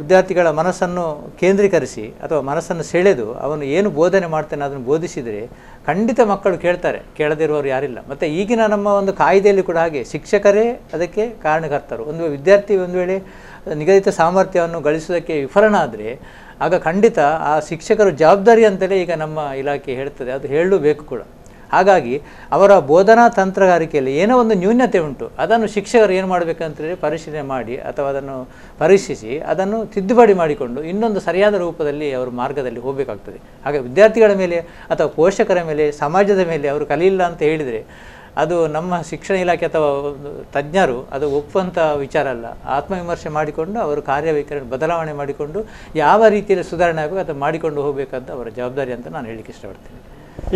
ವಿದ್ಯಾರ್ಥಿಗಳ ಮನಸ್ಸನ್ನು ಕೇಂದ್ರೀಕರಿಸಿ ಅಥವಾ ಮನಸ್ಸನ್ನು ಸೆಳೆದು ಅವನು ಏನು ಬೋಧನೆ ಮಾಡ್ತಾನೆ ಅದನ್ನು ಬೋಧಿಸಿದರೆ ಖಂಡಿತ ಮಕ್ಕಳು ಕೇಳ್ತಾರೆ, ಕೇಳದಿರುವವರು ಯಾರಿಲ್ಲ. ಮತ್ತು ಈಗಿನ ನಮ್ಮ ಒಂದು ಕಾಯ್ದೆಯಲ್ಲಿ ಕೂಡ ಹಾಗೆ ಶಿಕ್ಷಕರೇ ಅದಕ್ಕೆ ಕಾರಣಕರ್ತರು. ಒಂದು ವಿದ್ಯಾರ್ಥಿ ಒಂದು ವೇಳೆ ನಿಗದಿತ ಸಾಮರ್ಥ್ಯವನ್ನು ಗಳಿಸೋದಕ್ಕೆ ವಿಫಲನಾದರೆ ಆಗ ಖಂಡಿತ ಆ ಶಿಕ್ಷಕರು ಜವಾಬ್ದಾರಿ ಅಂತಲೇ ಈಗ ನಮ್ಮ ಇಲಾಖೆ ಹೇಳ್ತದೆ, ಅದು ಹೇಳಬೇಕು ಕೂಡ. ಹಾಗಾಗಿ ಅವರ ಬೋಧನಾ ತಂತ್ರಗಾರಿಕೆಯಲ್ಲಿ ಏನೋ ಒಂದು ನ್ಯೂನತೆ ಉಂಟು, ಅದನ್ನು ಶಿಕ್ಷಕರು ಏನು ಮಾಡಬೇಕಂತೇಳಿ ಪರಿಶೀಲನೆ ಮಾಡಿ ಅಥವಾ ಅದನ್ನು ಪರೀಕ್ಷಿಸಿ ಅದನ್ನು ತಿದ್ದುಪಡಿ ಮಾಡಿಕೊಂಡು ಇನ್ನೊಂದು ಸರಿಯಾದ ರೂಪದಲ್ಲಿ ಅವರು ಮಾರ್ಗದಲ್ಲಿ ಹೋಗಬೇಕಾಗ್ತದೆ. ಹಾಗೆ ವಿದ್ಯಾರ್ಥಿಗಳ ಮೇಲೆ ಅಥವಾ ಪೋಷಕರ ಮೇಲೆ ಸಮಾಜದ ಮೇಲೆ ಅವರು ಕಲಿಯಿಲ್ಲ ಅಂತ ಹೇಳಿದರೆ ಅದು ನಮ್ಮ ಶಿಕ್ಷಣ ಇಲಾಖೆ ಅಥವಾ ತಜ್ಞರು ಅದು ಒಪ್ಪುವಂಥ ವಿಚಾರ ಅಲ್ಲ. ಆತ್ಮವಿಮರ್ಶೆ ಮಾಡಿಕೊಂಡು ಅವರು ಕಾರ್ಯವೈಖರಿ ಬದಲಾವಣೆ ಮಾಡಿಕೊಂಡು ಯಾವ ರೀತಿಯಲ್ಲಿ ಸುಧಾರಣೆ ಆಗಬೇಕು ಅಥವಾ ಮಾಡಿಕೊಂಡು ಹೋಗಬೇಕಂತ ಅವರ ಜವಾಬ್ದಾರಿ ಅಂತ ನಾನು ಹೇಳಲಿಕ್ಕೆ ಇಷ್ಟಪಡ್ತೀನಿ.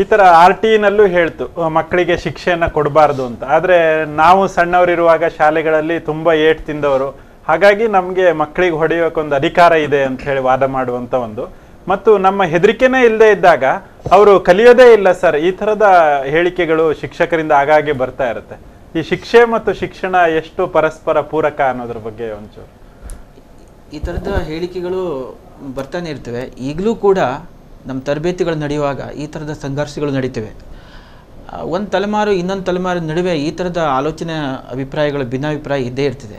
ಈ ಥರ RTನಲ್ಲೂ ಹೇಳ್ತು ಮಕ್ಕಳಿಗೆ ಶಿಕ್ಷೆಯನ್ನು ಕೊಡಬಾರ್ದು ಅಂತ. ಆದರೆ ನಾವು ಸಣ್ಣವರಿರುವಾಗ ಶಾಲೆಗಳಲ್ಲಿ ತುಂಬ ಏಟು ತಿಂದವರು, ಹಾಗಾಗಿ ನಮಗೆ ಮಕ್ಕಳಿಗೆ ಹೊಡೆಯೋಕ್ಕೊಂದು ಅಧಿಕಾರ ಇದೆ ಅಂತ ಹೇಳಿ ವಾದ ಮಾಡುವಂಥ ಒಂದು, ಮತ್ತು ನಮ್ಮ ಹೆದರಿಕೆನೇ ಇಲ್ಲದೆ ಇದ್ದಾಗ ಅವರು ಕಲಿಯೋದೇ ಇಲ್ಲ ಸರ್, ಈ ಥರದ ಹೇಳಿಕೆಗಳು ಶಿಕ್ಷಕರಿಂದ ಆಗಾಗ್ಗೆ ಬರ್ತಾ ಇರುತ್ತೆ. ಈ ಶಿಕ್ಷೆ ಮತ್ತು ಶಿಕ್ಷಣ ಎಷ್ಟು ಪರಸ್ಪರ ಪೂರಕ ಅನ್ನೋದ್ರ ಬಗ್ಗೆ ಒಂಚೂರು. ಈ ಥರದ ಹೇಳಿಕೆಗಳು ಬರ್ತಾನೆ ಇರ್ತವೆ. ಈಗಲೂ ಕೂಡ ನಮ್ಮ ತರಬೇತಿಗಳು ನಡೆಯುವಾಗ ಈ ಥರದ ಸಂಘರ್ಷಗಳು ನಡೀತವೆ. ಒಂದು ತಲೆಮಾರು ಇನ್ನೊಂದು ತಲೆಮಾರು ನಡುವೆ ಈ ಥರದ ಆಲೋಚನೆ ಅಭಿಪ್ರಾಯಗಳು ಭಿನ್ನಾಭಿಪ್ರಾಯ ಇದ್ದೇ ಇರ್ತದೆ.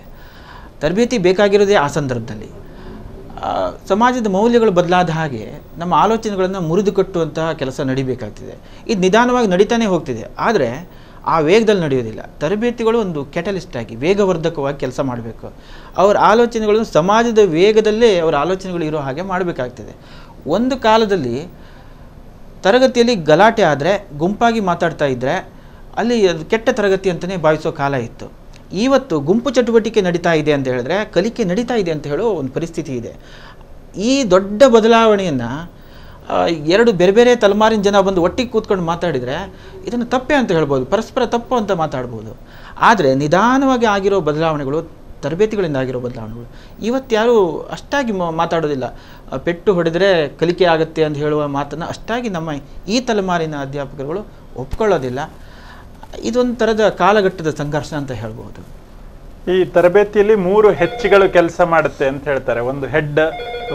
ತರಬೇತಿ ಬೇಕಾಗಿರೋದೇ ಆ ಸಂದರ್ಭದಲ್ಲಿ. ಸಮಾಜದ ಮೌಲ್ಯಗಳು ಬದಲಾದ ಹಾಗೆ ನಮ್ಮ ಆಲೋಚನೆಗಳನ್ನು ಮುರಿದು ಕಟ್ಟುವಂತಹ ಕೆಲಸ ನಡಿಬೇಕಾಗ್ತಿದೆ. ಇದು ನಿಧಾನವಾಗಿ ನಡೀತಾನೆ ಹೋಗ್ತಿದೆ, ಆದರೆ ಆ ವೇಗದಲ್ಲಿ ನಡೆಯೋದಿಲ್ಲ. ತರಬೇತಿಗಳು ಒಂದು ಕೆಟಲಿಸ್ಟ್ ಆಗಿ ವೇಗವರ್ಧಕವಾಗಿ ಕೆಲಸ ಮಾಡಬೇಕು. ಅವರ ಆಲೋಚನೆಗಳನ್ನು ಸಮಾಜದ ವೇಗದಲ್ಲೇ ಅವರ ಆಲೋಚನೆಗಳು ಇರೋ ಹಾಗೆ ಮಾಡಬೇಕಾಗ್ತದೆ. ಒಂದು ಕಾಲದಲ್ಲಿ ತರಗತಿಯಲ್ಲಿ ಗಲಾಟೆ ಆದರೆ ಗುಂಪಾಗಿ ಮಾತಾಡ್ತಾ ಇದ್ದರೆ ಅಲ್ಲಿ ಅದು ಕೆಟ್ಟ ತರಗತಿ ಅಂತಲೇ ಭಾವಿಸೋ ಕಾಲ ಇತ್ತು. ಇವತ್ತು ಗುಂಪು ಚಟುವಟಿಕೆ ನಡೀತಾ ಇದೆ ಅಂತ ಹೇಳಿದ್ರೆ ಕಲಿಕೆ ನಡೀತಾ ಇದೆ ಅಂತ ಹೇಳೋ ಒಂದು ಪರಿಸ್ಥಿತಿ ಇದೆ. ಈ ದೊಡ್ಡ ಬದಲಾವಣೆಯನ್ನು ಎರಡು ಬೇರೆ ಬೇರೆ ತಲೆಮಾರಿನ ಜನ ಬಂದು ಒಟ್ಟಿಗೆ ಕೂತ್ಕೊಂಡು ಮಾತಾಡಿದರೆ ಇದನ್ನು ತಪ್ಪೆ ಅಂತ ಹೇಳ್ಬೋದು, ಪರಸ್ಪರ ತಪ್ಪು ಅಂತ ಮಾತಾಡ್ಬೋದು. ಆದರೆ ನಿಧಾನವಾಗಿ ಆಗಿರೋ ಬದಲಾವಣೆಗಳು, ತರಬೇತಿಗಳಿಂದ ಆಗಿರೋ ಬದಲಾವಣೆಗಳು ಇವತ್ತು ಯಾರೂ ಅಷ್ಟಾಗಿ ಮಾತಾಡೋದಿಲ್ಲ. ಪೆಟ್ಟು ಹೊಡೆದರೆ ಕಲಿಕೆ ಆಗುತ್ತೆ ಅಂತ ಹೇಳುವ ಮಾತನ್ನು ಅಷ್ಟಾಗಿ ನಮ್ಮ ಈ ತಲೆಮಾರಿನ ಅಧ್ಯಾಪಕರುಗಳು ಒಪ್ಕೊಳ್ಳೋದಿಲ್ಲ. ಇದೊಂದು ಥರದ ಕಾಲಘಟ್ಟದ ಸಂಘರ್ಷ ಅಂತ ಹೇಳ್ಬೋದು. ಈ ತರಬೇತಿಯಲ್ಲಿ 3 ಹೆಚ್ಚುಗಳು ಕೆಲಸ ಮಾಡುತ್ತೆ ಅಂತ ಹೇಳ್ತಾರೆ. ಒಂದು ಹೆಡ್,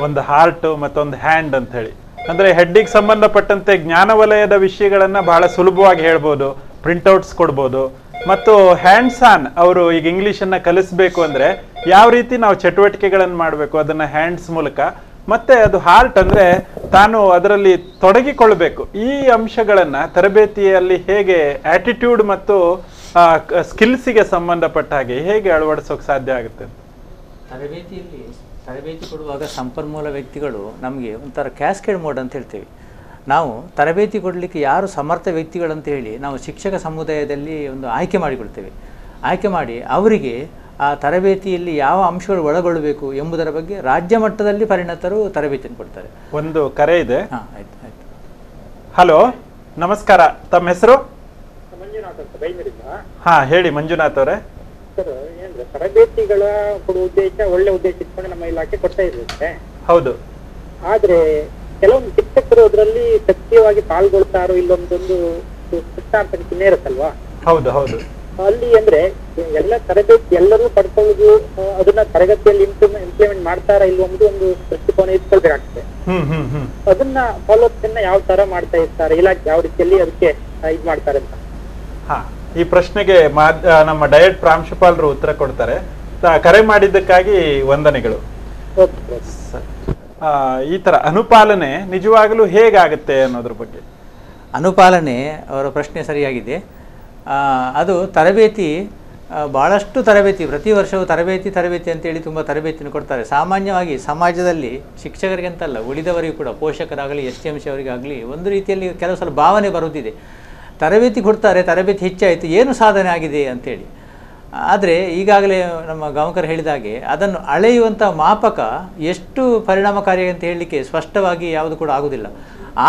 ಒಂದು ಹಾರ್ಟ್, ಮತ್ತೊಂದು ಹ್ಯಾಂಡ್ ಅಂತ ಹೇಳಿ. ಅಂದರೆ ಹೆಡ್ಡಿಗೆ ಸಂಬಂಧಪಟ್ಟಂತೆ ಜ್ಞಾನ ವಲಯದ ವಿಷಯಗಳನ್ನು ಬಹಳ ಸುಲಭವಾಗಿ ಹೇಳ್ಬೋದು, ಪ್ರಿಂಟ್ಔಟ್ಸ್ ಕೊಡ್ಬೋದು. ಮತ್ತು ಹ್ಯಾಂಡ್ಸ್ ಆನ್ ಅವರು ಈಗ ಇಂಗ್ಲೀಷನ್ನು ಕಲಿಸ್ಬೇಕು ಅಂದರೆ ಯಾವ ರೀತಿ ನಾವು ಚಟುವಟಿಕೆಗಳನ್ನು ಮಾಡಬೇಕು ಅದನ್ನು ಹ್ಯಾಂಡ್ಸ್ ಮೂಲಕ, ಮತ್ತೆ ಅದು ಹಾರ್ಟ್ ಅಂದರೆ ತಾನು ಅದರಲ್ಲಿ ತೊಡಗಿಕೊಳ್ಬೇಕು. ಈ ಅಂಶಗಳನ್ನು ತರಬೇತಿಯಲ್ಲಿ ಹೇಗೆ ಆಟಿಟ್ಯೂಡ್ ಮತ್ತು ಸ್ಕಿಲ್ಸಿಗೆ ಸಂಬಂಧಪಟ್ಟ ಹಾಗೆ ಹೇಗೆ ಅಳವಡಿಸೋಕೆ ಸಾಧ್ಯ ಆಗುತ್ತೆ? ತರಬೇತಿ ಕೊಡುವಾಗ ಸಂಪನ್ಮೂಲ ವ್ಯಕ್ತಿಗಳು ನಮಗೆ ಒಂಥರ ಕ್ಯಾಸ್ಕೇಡ್ ಮೋಡ್ ಅಂತ ಹೇಳ್ತೇವೆ. ನಾವು ತರಬೇತಿ ಕೊಡಲಿಕ್ಕೆ ಯಾರು ಸಮರ್ಥ ವ್ಯಕ್ತಿಗಳಂತ ಹೇಳಿ ನಾವು ಶಿಕ್ಷಕ ಸಮುದಾಯದಲ್ಲಿ ಒಂದು ಆಯ್ಕೆ ಮಾಡಿಕೊಳ್ತೇವೆ. ಆಯ್ಕೆ ಮಾಡಿ ಅವರಿಗೆ ಆ ತರಬೇತಿಯಲ್ಲಿ ಯಾವ ಅಂಶಗಳು ಒಳಗೊಳ್ಳಬೇಕು ಎಂಬುದರ ಬಗ್ಗೆ ರಾಜ್ಯ ಮಟ್ಟದಲ್ಲಿ ಪರಿಣತರು ತರಬೇತಿಯನ್ನು ಕೊಡ್ತಾರೆ. ಒಂದು ಕರೆ ಇದೆ. ಹಾಂ, ಆಯ್ತು ಆಯ್ತು. ಹಲೋ, ನಮಸ್ಕಾರ. ತಮ್ಮ ಹೆಸರು? ಹಾ, ಹೇಳಿ ಮಂಜುನಾಥ್ ಅವರೇ. ಸರ್, ಏನಂದ್ರೆ ತರಬೇತಿಗಳ ಕೊಡುವ ಉದ್ದೇಶ ಒಳ್ಳೆ ಉದ್ದೇಶ ಇಟ್ಕೊಂಡು ನಮ್ಮ ಇಲಾಖೆ ಕೊಡ್ತಾ ಇರುತ್ತೆ. ಹೌದು. ಆದ್ರೆ ಕೆಲವೊಂದು ಶಿಕ್ಷಕರು ಅದರಲ್ಲಿ ಸಕ್ರಿಯವಾಗಿ ಪಾಲ್ಗೊಳ್ತಾರೋ ಇಲ್ಲೊಂದೊಂದು ಪ್ರಶ್ನಾರ್ಥಕ ಚಿಹ್ನೆ ಇರುತ್ತಲ್ವಾ? ಹೌದು ಹೌದು. ಅಲ್ಲಿ ಅಂದ್ರೆ ಎಲ್ಲ ತರಬೇತಿ ಎಲ್ಲರೂ ಪಡ್ಕೊಳ್ಳೋದು ಅದನ್ನ ತರಗತಿಯಲ್ಲಿ ಇಂಪ್ಲಿಮೆಂಟ್ ಮಾಡ್ತಾರಾ ಇಲ್ಲೊಂದು ಒಂದು ದೃಷ್ಟಿಕೋನ ಇಟ್ಕೊಳ್ಬೇಕಾಗ್ತದೆ. ಅದನ್ನ ಫಾಲೋಅಪ್ ಯಾವ ತರ ಮಾಡ್ತಾ ಇರ್ತಾರೆ ಇಲಾಖೆ, ಯಾವ ರೀತಿಯಲ್ಲಿ ಅದಕ್ಕೆ ಇದ್ ಮಾಡ್ತಾರೆ ಅಂತ. ಹಾ, ಈ ಪ್ರಶ್ನೆಗೆ ನಮ್ಮ ಡಯಟ್ ಪ್ರಾಂಶುಪಾಲರು ಉತ್ತರ ಕೊಡ್ತಾರೆ. ಕರೆ ಮಾಡಿದ್ದಕ್ಕಾಗಿ ವಂದನೆಗಳು. ಈ ತರ ಅನುಪಾಲನೆ ನಿಜವಾಗಲೂ ಹೇಗಾಗುತ್ತೆ ಅನ್ನೋದ್ರ ಬಗ್ಗೆ. ಅನುಪಾಲನೆ, ಅವರ ಪ್ರಶ್ನೆ ಸರಿಯಾಗಿದೆ. ಅದು ತರಬೇತಿ, ಭಾಳಷ್ಟು ತರಬೇತಿ, ಪ್ರತಿ ವರ್ಷವೂ ತರಬೇತಿ ಅಂತೇಳಿ ತುಂಬ ತರಬೇತಿಯನ್ನು ಕೊಡ್ತಾರೆ. ಸಾಮಾನ್ಯವಾಗಿ ಸಮಾಜದಲ್ಲಿ ಶಿಕ್ಷಕರಿಗೆ ಅಂತಲ್ಲ, ಉಳಿದವರಿಗೂ ಕೂಡ, ಪೋಷಕರಾಗಲಿ STMC ಅವರಿಗಾಗಲಿ ಒಂದು ರೀತಿಯಲ್ಲಿ ಕೆಲವು ಸಲ ಭಾವನೆ ಬರುತ್ತಿದೆ, ತರಬೇತಿ ಕೊಡ್ತಾರೆ, ತರಬೇತಿ ಹೆಚ್ಚಾಯಿತು, ಏನು ಸಾಧನೆ ಆಗಿದೆ ಅಂತೇಳಿ. ಆದರೆ ಈಗಾಗಲೇ ನಮ್ಮ ಗಾಂವ್ಕರ್ ಹೇಳಿದಾಗೆ ಅದನ್ನು ಅಳೆಯುವಂಥ ಮಾಪಕ ಎಷ್ಟು ಪರಿಣಾಮಕಾರಿ ಅಂತ ಹೇಳಲಿಕ್ಕೆ ಸ್ಪಷ್ಟವಾಗಿ ಯಾವುದು ಕೂಡ ಆಗುವುದಿಲ್ಲ.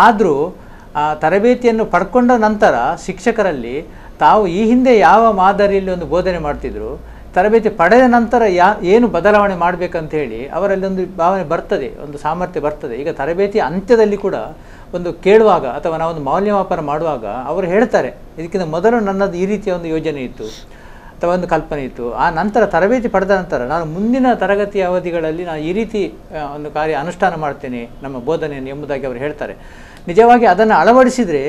ಆದರೂ ಆ ತರಬೇತಿಯನ್ನು ಪಡ್ಕೊಂಡ ನಂತರ ಶಿಕ್ಷಕರಲ್ಲಿ ತಾವು ಈ ಹಿಂದೆ ಯಾವ ಮಾದರಿಯಲ್ಲಿ ಒಂದು ಬೋಧನೆ ಮಾಡ್ತಿದ್ರು, ತರಬೇತಿ ಪಡೆದ ನಂತರ ಏನು ಬದಲಾವಣೆ ಮಾಡಬೇಕಂತ ಹೇಳಿ ಅವರಲ್ಲಿ ಒಂದು ಭಾವನೆ ಬರ್ತದೆ, ಒಂದು ಸಾಮರ್ಥ್ಯ ಬರ್ತದೆ. ಈಗ ತರಬೇತಿ ಅಂತ್ಯದಲ್ಲಿ ಕೂಡ ಒಂದು ಕೇಳುವಾಗ ಅಥವಾ ನಾವೊಂದು ಮೌಲ್ಯಮಾಪನ ಮಾಡುವಾಗ ಅವರು ಹೇಳ್ತಾರೆ, ಇದಕ್ಕಿಂತ ಮೊದಲು ನನ್ನದು ಈ ರೀತಿಯ ಒಂದು ಯೋಜನೆ ಇತ್ತು ಅಥವಾ ಒಂದು ಕಲ್ಪನೆ ಇತ್ತು, ಆ ನಂತರ ತರಬೇತಿ ಪಡೆದ ನಂತರ ನಾನು ಮುಂದಿನ ತರಗತಿ ಅವಧಿಗಳಲ್ಲಿ ನಾನು ಈ ರೀತಿ ಒಂದು ಕಾರ್ಯ ಅನುಷ್ಠಾನ ಮಾಡ್ತೇನೆ ನಮ್ಮ ಬೋಧನೆಯನ್ನು ಎಂಬುದಾಗಿ ಅವರು ಹೇಳ್ತಾರೆ. ನಿಜವಾಗಿ ಅದನ್ನು ಅಳವಡಿಸಿದರೆ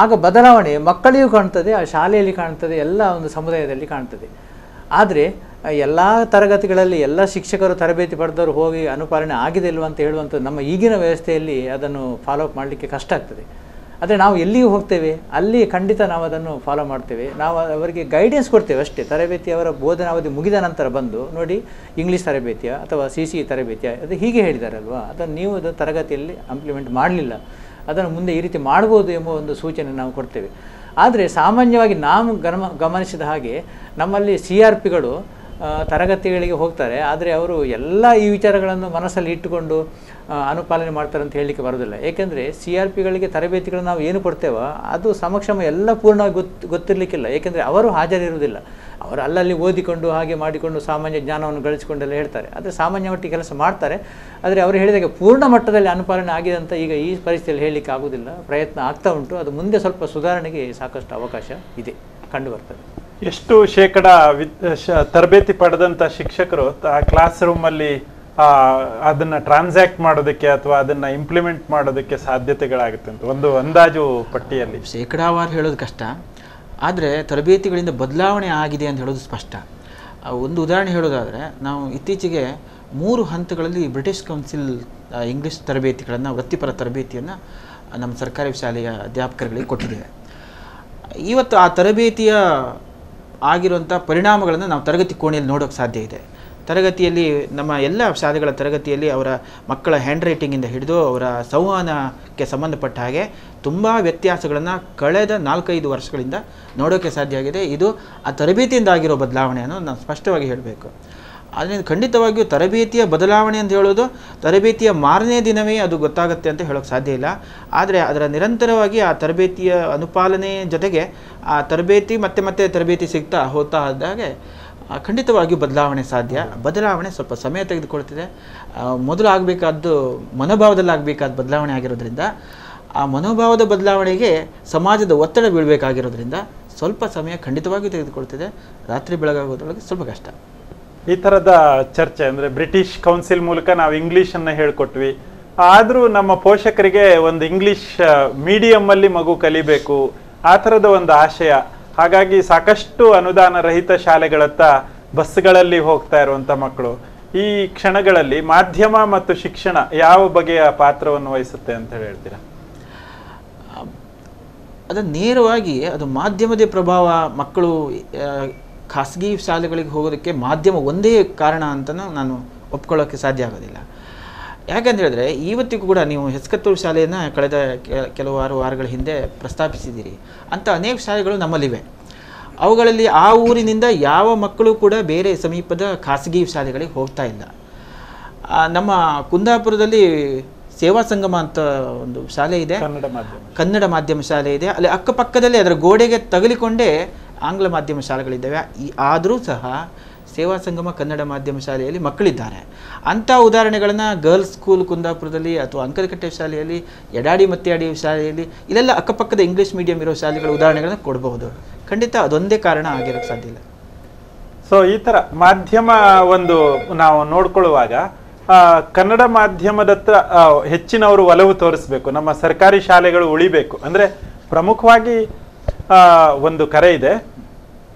ಆಗ ಬದಲಾವಣೆ ಮಕ್ಕಳಿಗೂ ಕಾಣ್ತದೆ, ಆ ಶಾಲೆಯಲ್ಲಿ ಕಾಣ್ತದೆ, ಎಲ್ಲ ಒಂದು ಸಮುದಾಯದಲ್ಲಿ ಕಾಣ್ತದೆ. ಆದರೆ ಎಲ್ಲ ತರಗತಿಗಳಲ್ಲಿ ಎಲ್ಲ ಶಿಕ್ಷಕರು ತರಬೇತಿ ಪಡೆದವರು ಹೋಗಿ ಅನುಪಾಲನೆ ಆಗಿದೆ ಇಲ್ವ ಅಂತ ಹೇಳುವಂಥದ್ದು ನಮ್ಮ ಈಗಿನ ವ್ಯವಸ್ಥೆಯಲ್ಲಿ ಅದನ್ನು ಫಾಲೋಅಪ್ ಮಾಡಲಿಕ್ಕೆ ಕಷ್ಟ ಆಗ್ತದೆ. ಆದರೆ ನಾವು ಎಲ್ಲಿಗೂ ಹೋಗ್ತೇವೆ ಅಲ್ಲಿ ಖಂಡಿತ ನಾವು ಅದನ್ನು ಫಾಲೋ ಮಾಡ್ತೇವೆ. ನಾವು ಅವರಿಗೆ ಗೈಡೆನ್ಸ್ ಕೊಡ್ತೇವೆ ಅಷ್ಟೇ. ತರಬೇತಿ ಅವರ ಬೋಧನಾವಧಿ ಮುಗಿದ ನಂತರ ಬಂದು ನೋಡಿ, ಇಂಗ್ಲೀಷ್ ತರಬೇತಿಯ ಅಥವಾ CCE ತರಬೇತಿಯ ಅದು ಹೀಗೆ ಹೇಳಿದಾರಲ್ವಾ, ಅದನ್ನು ನೀವು ಅದು ತರಗತಿಯಲ್ಲಿ ಇಂಪ್ಲಿಮೆಂಟ್ ಮಾಡಲಿಲ್ಲ, ಅದನ್ನು ಮುಂದೆ ಈ ರೀತಿ ಮಾಡ್ಬೋದು ಎಂಬ ಒಂದು ಸೂಚನೆ ನಾವು ಕೊಡ್ತೇವೆ. ಆದರೆ ಸಾಮಾನ್ಯವಾಗಿ ನಾವು ಗಮನಿಸಿದ ಹಾಗೆ ನಮ್ಮಲ್ಲಿ CRPಗಳು ತರಗತಿಗಳಿಗೆ ಹೋಗ್ತಾರೆ, ಆದರೆ ಅವರು ಎಲ್ಲ ಈ ವಿಚಾರಗಳನ್ನು ಮನಸ್ಸಲ್ಲಿ ಇಟ್ಟುಕೊಂಡು ಅನುಪಾಲನೆ ಮಾಡ್ತಾರೆ ಅಂತ ಹೇಳಲಿಕ್ಕೆ ಬರೋದಿಲ್ಲ. ಏಕೆಂದರೆ CRPಗಳಿಗೆ ತರಬೇತಿಗಳನ್ನು ನಾವು ಏನು ಕೊಡ್ತೇವೋ ಅದು ಸಮಕ್ಷಮ ಎಲ್ಲ ಪೂರ್ಣವಾಗಿ ಗೊತ್ತಿರಲಿಕ್ಕಿಲ್ಲ. ಏಕೆಂದರೆ ಅವರು ಹಾಜರಿರುವುದಿಲ್ಲ, ಅವರು ಅಲ್ಲಲ್ಲಿ ಓದಿಕೊಂಡು ಹಾಗೆ ಮಾಡಿಕೊಂಡು ಸಾಮಾನ್ಯ ಜ್ಞಾನವನ್ನು ಗಳಿಸಿಕೊಂಡೆಲ್ಲ ಹೇಳ್ತಾರೆ. ಆದರೆ ಸಾಮಾನ್ಯ ಮಟ್ಟಿಗೆ ಕೆಲಸ ಮಾಡ್ತಾರೆ, ಆದರೆ ಅವರು ಹೇಳಿದಾಗ ಪೂರ್ಣ ಮಟ್ಟದಲ್ಲಿ ಅನುಪಾಲನೆ ಆಗಿದೆ ಅಂತ ಈಗ ಈ ಪರಿಸ್ಥಿತಿಯಲ್ಲಿ ಹೇಳಲಿಕ್ಕೆ ಆಗೋದಿಲ್ಲ. ಪ್ರಯತ್ನ ಆಗ್ತಾ ಉಂಟು, ಅದು ಮುಂದೆ ಸ್ವಲ್ಪ ಸುಧಾರಣೆಗೆ ಸಾಕಷ್ಟು ಅವಕಾಶ ಇದೆ, ಕಂಡು ಬರ್ತದೆ. ಎಷ್ಟು ಶೇಕಡ ತರಬೇತಿ ಪಡೆದಂಥ ಶಿಕ್ಷಕರು ಕ್ಲಾಸ್ ರೂಮಲ್ಲಿ ಅದನ್ನ ಟ್ರಾನ್ಸಾಕ್ಟ್ ಮಾಡೋದಕ್ಕೆ ಅಥವಾ ಅದನ್ನ ಇಂಪ್ಲಿಮೆಂಟ್ ಮಾಡೋದಕ್ಕೆ ಸಾಧ್ಯತೆಗಳಾಗುತ್ತೆ ಅಂತ ಒಂದು ಅಂದಾಜು ಪಟ್ಟಿಯಲ್ಲಿ? ಶೇಕಡಾವಾರು ಹೇಳೋದು ಕಷ್ಟ, ಆದರೆ ತರಬೇತಿಗಳಿಂದ ಬದಲಾವಣೆ ಆಗಿದೆ ಅಂತ ಹೇಳೋದು ಸ್ಪಷ್ಟ. ಒಂದು ಉದಾಹರಣೆ ಹೇಳೋದಾದರೆ, ನಾವು ಇತ್ತೀಚೆಗೆ 3 ಹಂತಗಳಲ್ಲಿ ಬ್ರಿಟಿಷ್ ಕೌನ್ಸಿಲ್ ಇಂಗ್ಲೀಷ್ ತರಬೇತಿಗಳನ್ನು, ವೃತ್ತಿಪರ ತರಬೇತಿಯನ್ನು ನಮ್ಮ ಸರ್ಕಾರಿ ಶಾಲೆಯ ಅಧ್ಯಾಪಕರುಗಳಿಗೆ ಕೊಟ್ಟಿದ್ದೇವೆ. ಇವತ್ತು ಆ ತರಬೇತಿಯ ಆಗಿರುವಂಥ ಪರಿಣಾಮಗಳನ್ನು ನಾವು ತರಗತಿ ಕೋಣೆಯಲ್ಲಿ ನೋಡೋಕ್ಕೆ ಸಾಧ್ಯ ಇದೆ. ತರಗತಿಯಲ್ಲಿ ನಮ್ಮ ಎಲ್ಲ ಶಾಲೆಗಳ ತರಗತಿಯಲ್ಲಿ ಅವರ ಮಕ್ಕಳ ಹ್ಯಾಂಡ್ ರೈಟಿಂಗಿಂದ ಹಿಡಿದು ಅವರ ಸಂವಹನಕ್ಕೆ ಸಂಬಂಧಪಟ್ಟ ಹಾಗೆ ತುಂಬ ವ್ಯತ್ಯಾಸಗಳನ್ನು ಕಳೆದ 4-5 ವರ್ಷಗಳಿಂದ ನೋಡೋಕ್ಕೆ ಸಾಧ್ಯ ಆಗಿದೆ. ಇದು ಆ ತರಬೇತಿಯಿಂದ ಆಗಿರೋ ಬದಲಾವಣೆಯನ್ನು ನಾವು ಸ್ಪಷ್ಟವಾಗಿ ಹೇಳಬೇಕು. ಅದರಿಂದ ಖಂಡಿತವಾಗಿಯೂ ತರಬೇತಿಯ ಬದಲಾವಣೆ ಅಂತ ಹೇಳೋದು ತರಬೇತಿಯ ಮಾರನೇ ದಿನವೇ ಅದು ಗೊತ್ತಾಗುತ್ತೆ ಅಂತ ಹೇಳೋಕ್ಕೆ ಸಾಧ್ಯ ಇಲ್ಲ. ಆದರೆ ಅದರ ನಿರಂತರವಾಗಿ ಆ ತರಬೇತಿಯ ಅನುಪಾಲನೆ ಜೊತೆಗೆ ಆ ತರಬೇತಿ ಮತ್ತೆ ತರಬೇತಿ ಸಿಗ್ತಾ ಹೋಗ್ತಾ ಇದ್ದಾಗೆ ಖಂಡಿತವಾಗಿಯೂ ಬದಲಾವಣೆ ಸಾಧ್ಯ. ಬದಲಾವಣೆ ಸ್ವಲ್ಪ ಸಮಯ ತೆಗೆದುಕೊಳ್ತಿದೆ. ಮೊದಲು ಆಗಬೇಕಾದ್ದು ಮನೋಭಾವದಲ್ಲಿ ಆಗಬೇಕಾದ ಬದಲಾವಣೆ ಆಗಿರೋದ್ರಿಂದ, ಆ ಮನೋಭಾವದ ಬದಲಾವಣೆಗೆ ಸಮಾಜದ ಒತ್ತಡ ಬೀಳಬೇಕಾಗಿರೋದ್ರಿಂದ ಸ್ವಲ್ಪ ಸಮಯ ಖಂಡಿತವಾಗಿಯೂ ತೆಗೆದುಕೊಳ್ತಿದೆ. ರಾತ್ರಿ ಬೆಳಗಾಗೋದ್ರೊಳಗೆ ಸ್ವಲ್ಪ ಕಷ್ಟ. ಈ ಥರದ ಚರ್ಚೆ ಅಂದರೆ ಬ್ರಿಟಿಷ್ ಕೌನ್ಸಿಲ್ ಮೂಲಕ ನಾವು ಇಂಗ್ಲೀಷನ್ನು ಹೇಳ್ಕೊಟ್ವಿ, ಆದರೂ ನಮ್ಮ ಪೋಷಕರಿಗೆ ಒಂದು ಇಂಗ್ಲಿಷ್ ಮೀಡಿಯಮ್ಮಲ್ಲಿ ಮಗು ಕಲಿಬೇಕು ಆ ಥರದ ಒಂದು ಆಶಯ. ಹಾಗಾಗಿ ಸಾಕಷ್ಟು ಅನುದಾನ ರಹಿತ ಶಾಲೆಗಳತ್ತ ಬಸ್ಗಳಲ್ಲಿ ಹೋಗ್ತಾ ಇರುವಂಥ ಮಕ್ಕಳು. ಈ ಕ್ಷಣಗಳಲ್ಲಿ ಮಾಧ್ಯಮ ಮತ್ತು ಶಿಕ್ಷಣ ಯಾವ ಬಗೆಯ ಪಾತ್ರವನ್ನು ವಹಿಸುತ್ತೆ ಅಂತ ಹೇಳ್ತೀರಾ? ಅದು ನೇರವಾಗಿ ಅದು ಮಾಧ್ಯಮದ ಪ್ರಭಾವ. ಮಕ್ಕಳು ಖಾಸಗಿ ಶಾಲೆಗಳಿಗೆ ಹೋಗೋದಕ್ಕೆ ಮಾಧ್ಯಮ ಒಂದೇ ಕಾರಣ ಅಂತಲೂ ನಾನು ಒಪ್ಕೊಳ್ಳೋಕ್ಕೆ ಸಾಧ್ಯ ಆಗೋದಿಲ್ಲ. ಯಾಕಂತ ಹೇಳಿದ್ರೆ ಇವತ್ತಿಗೂ ಕೂಡ ನೀವು ಹೆಸ್ಕತ್ತೂರು ಶಾಲೆಯನ್ನು ಕಳೆದ ಕೆಲವಾರು ವಾರಗಳ ಹಿಂದೆ ಪ್ರಸ್ತಾಪಿಸಿದ್ದೀರಿ. ಅಂಥ ಅನೇಕ ಶಾಲೆಗಳು ನಮ್ಮಲ್ಲಿವೆ. ಅವುಗಳಲ್ಲಿ ಆ ಊರಿನಿಂದ ಯಾವ ಮಕ್ಕಳು ಕೂಡ ಬೇರೆ ಸಮೀಪದ ಖಾಸಗಿ ಶಾಲೆಗಳಿಗೆ ಹೋಗ್ತಾ ಇಲ್ಲ. ನಮ್ಮ ಕುಂದಾಪುರದಲ್ಲಿ ಸೇವಾ ಸಂಗಮ ಅಂತ ಒಂದು ಶಾಲೆ ಇದೆ, ಕನ್ನಡ ಮಾಧ್ಯಮ ಶಾಲೆ ಇದೆ. ಅಲ್ಲಿ ಅಕ್ಕಪಕ್ಕದಲ್ಲಿ ಅದರ ಗೋಡೆಗೆ ತಗಲಿಕೊಂಡೇ ಆಂಗ್ಲ ಮಾಧ್ಯಮ ಶಾಲೆಗಳಿದ್ದಾವೆ. ಆದರೂ ಸಹ ಸೇವಾ ಸಂಗಮ ಕನ್ನಡ ಮಾಧ್ಯಮ ಶಾಲೆಯಲ್ಲಿ ಮಕ್ಕಳಿದ್ದಾರೆ. ಅಂಥ ಉದಾಹರಣೆಗಳನ್ನು ಗರ್ಲ್ಸ್ ಸ್ಕೂಲ್ ಕುಂದಾಪುರದಲ್ಲಿ ಅಥವಾ ಅಂಕಲಕಟ್ಟೆ ಶಾಲೆಯಲ್ಲಿ, ಯಡಾಡಿ ಮತ್ಯಾಡಿ ಶಾಲೆಯಲ್ಲಿ, ಇಲ್ಲೆಲ್ಲ ಅಕ್ಕಪಕ್ಕದ ಇಂಗ್ಲೀಷ್ ಮೀಡಿಯಂ ಇರೋ ಶಾಲೆಗಳ ಉದಾಹರಣೆಗಳನ್ನು ಕೊಡಬಹುದು. ಖಂಡಿತ ಅದೊಂದೇ ಕಾರಣ ಆಗಿರೋಕ್ಕೆ ಸಾಧ್ಯ ಇಲ್ಲ. ಸೊ ಈ ಥರ ಮಾಧ್ಯಮ ಒಂದು ನಾವು ನೋಡ್ಕೊಳ್ಳುವಾಗ ಕನ್ನಡ ಮಾಧ್ಯಮದತ್ತ ಹೆಚ್ಚಿನವರು ಒಲವು ತೋರಿಸ್ಬೇಕು, ನಮ್ಮ ಸರ್ಕಾರಿ ಶಾಲೆಗಳು ಉಳಿಬೇಕು ಅಂದ್ರೆ ಪ್ರಮುಖವಾಗಿ ಒಂದು ಕರೆ ಇದೆ.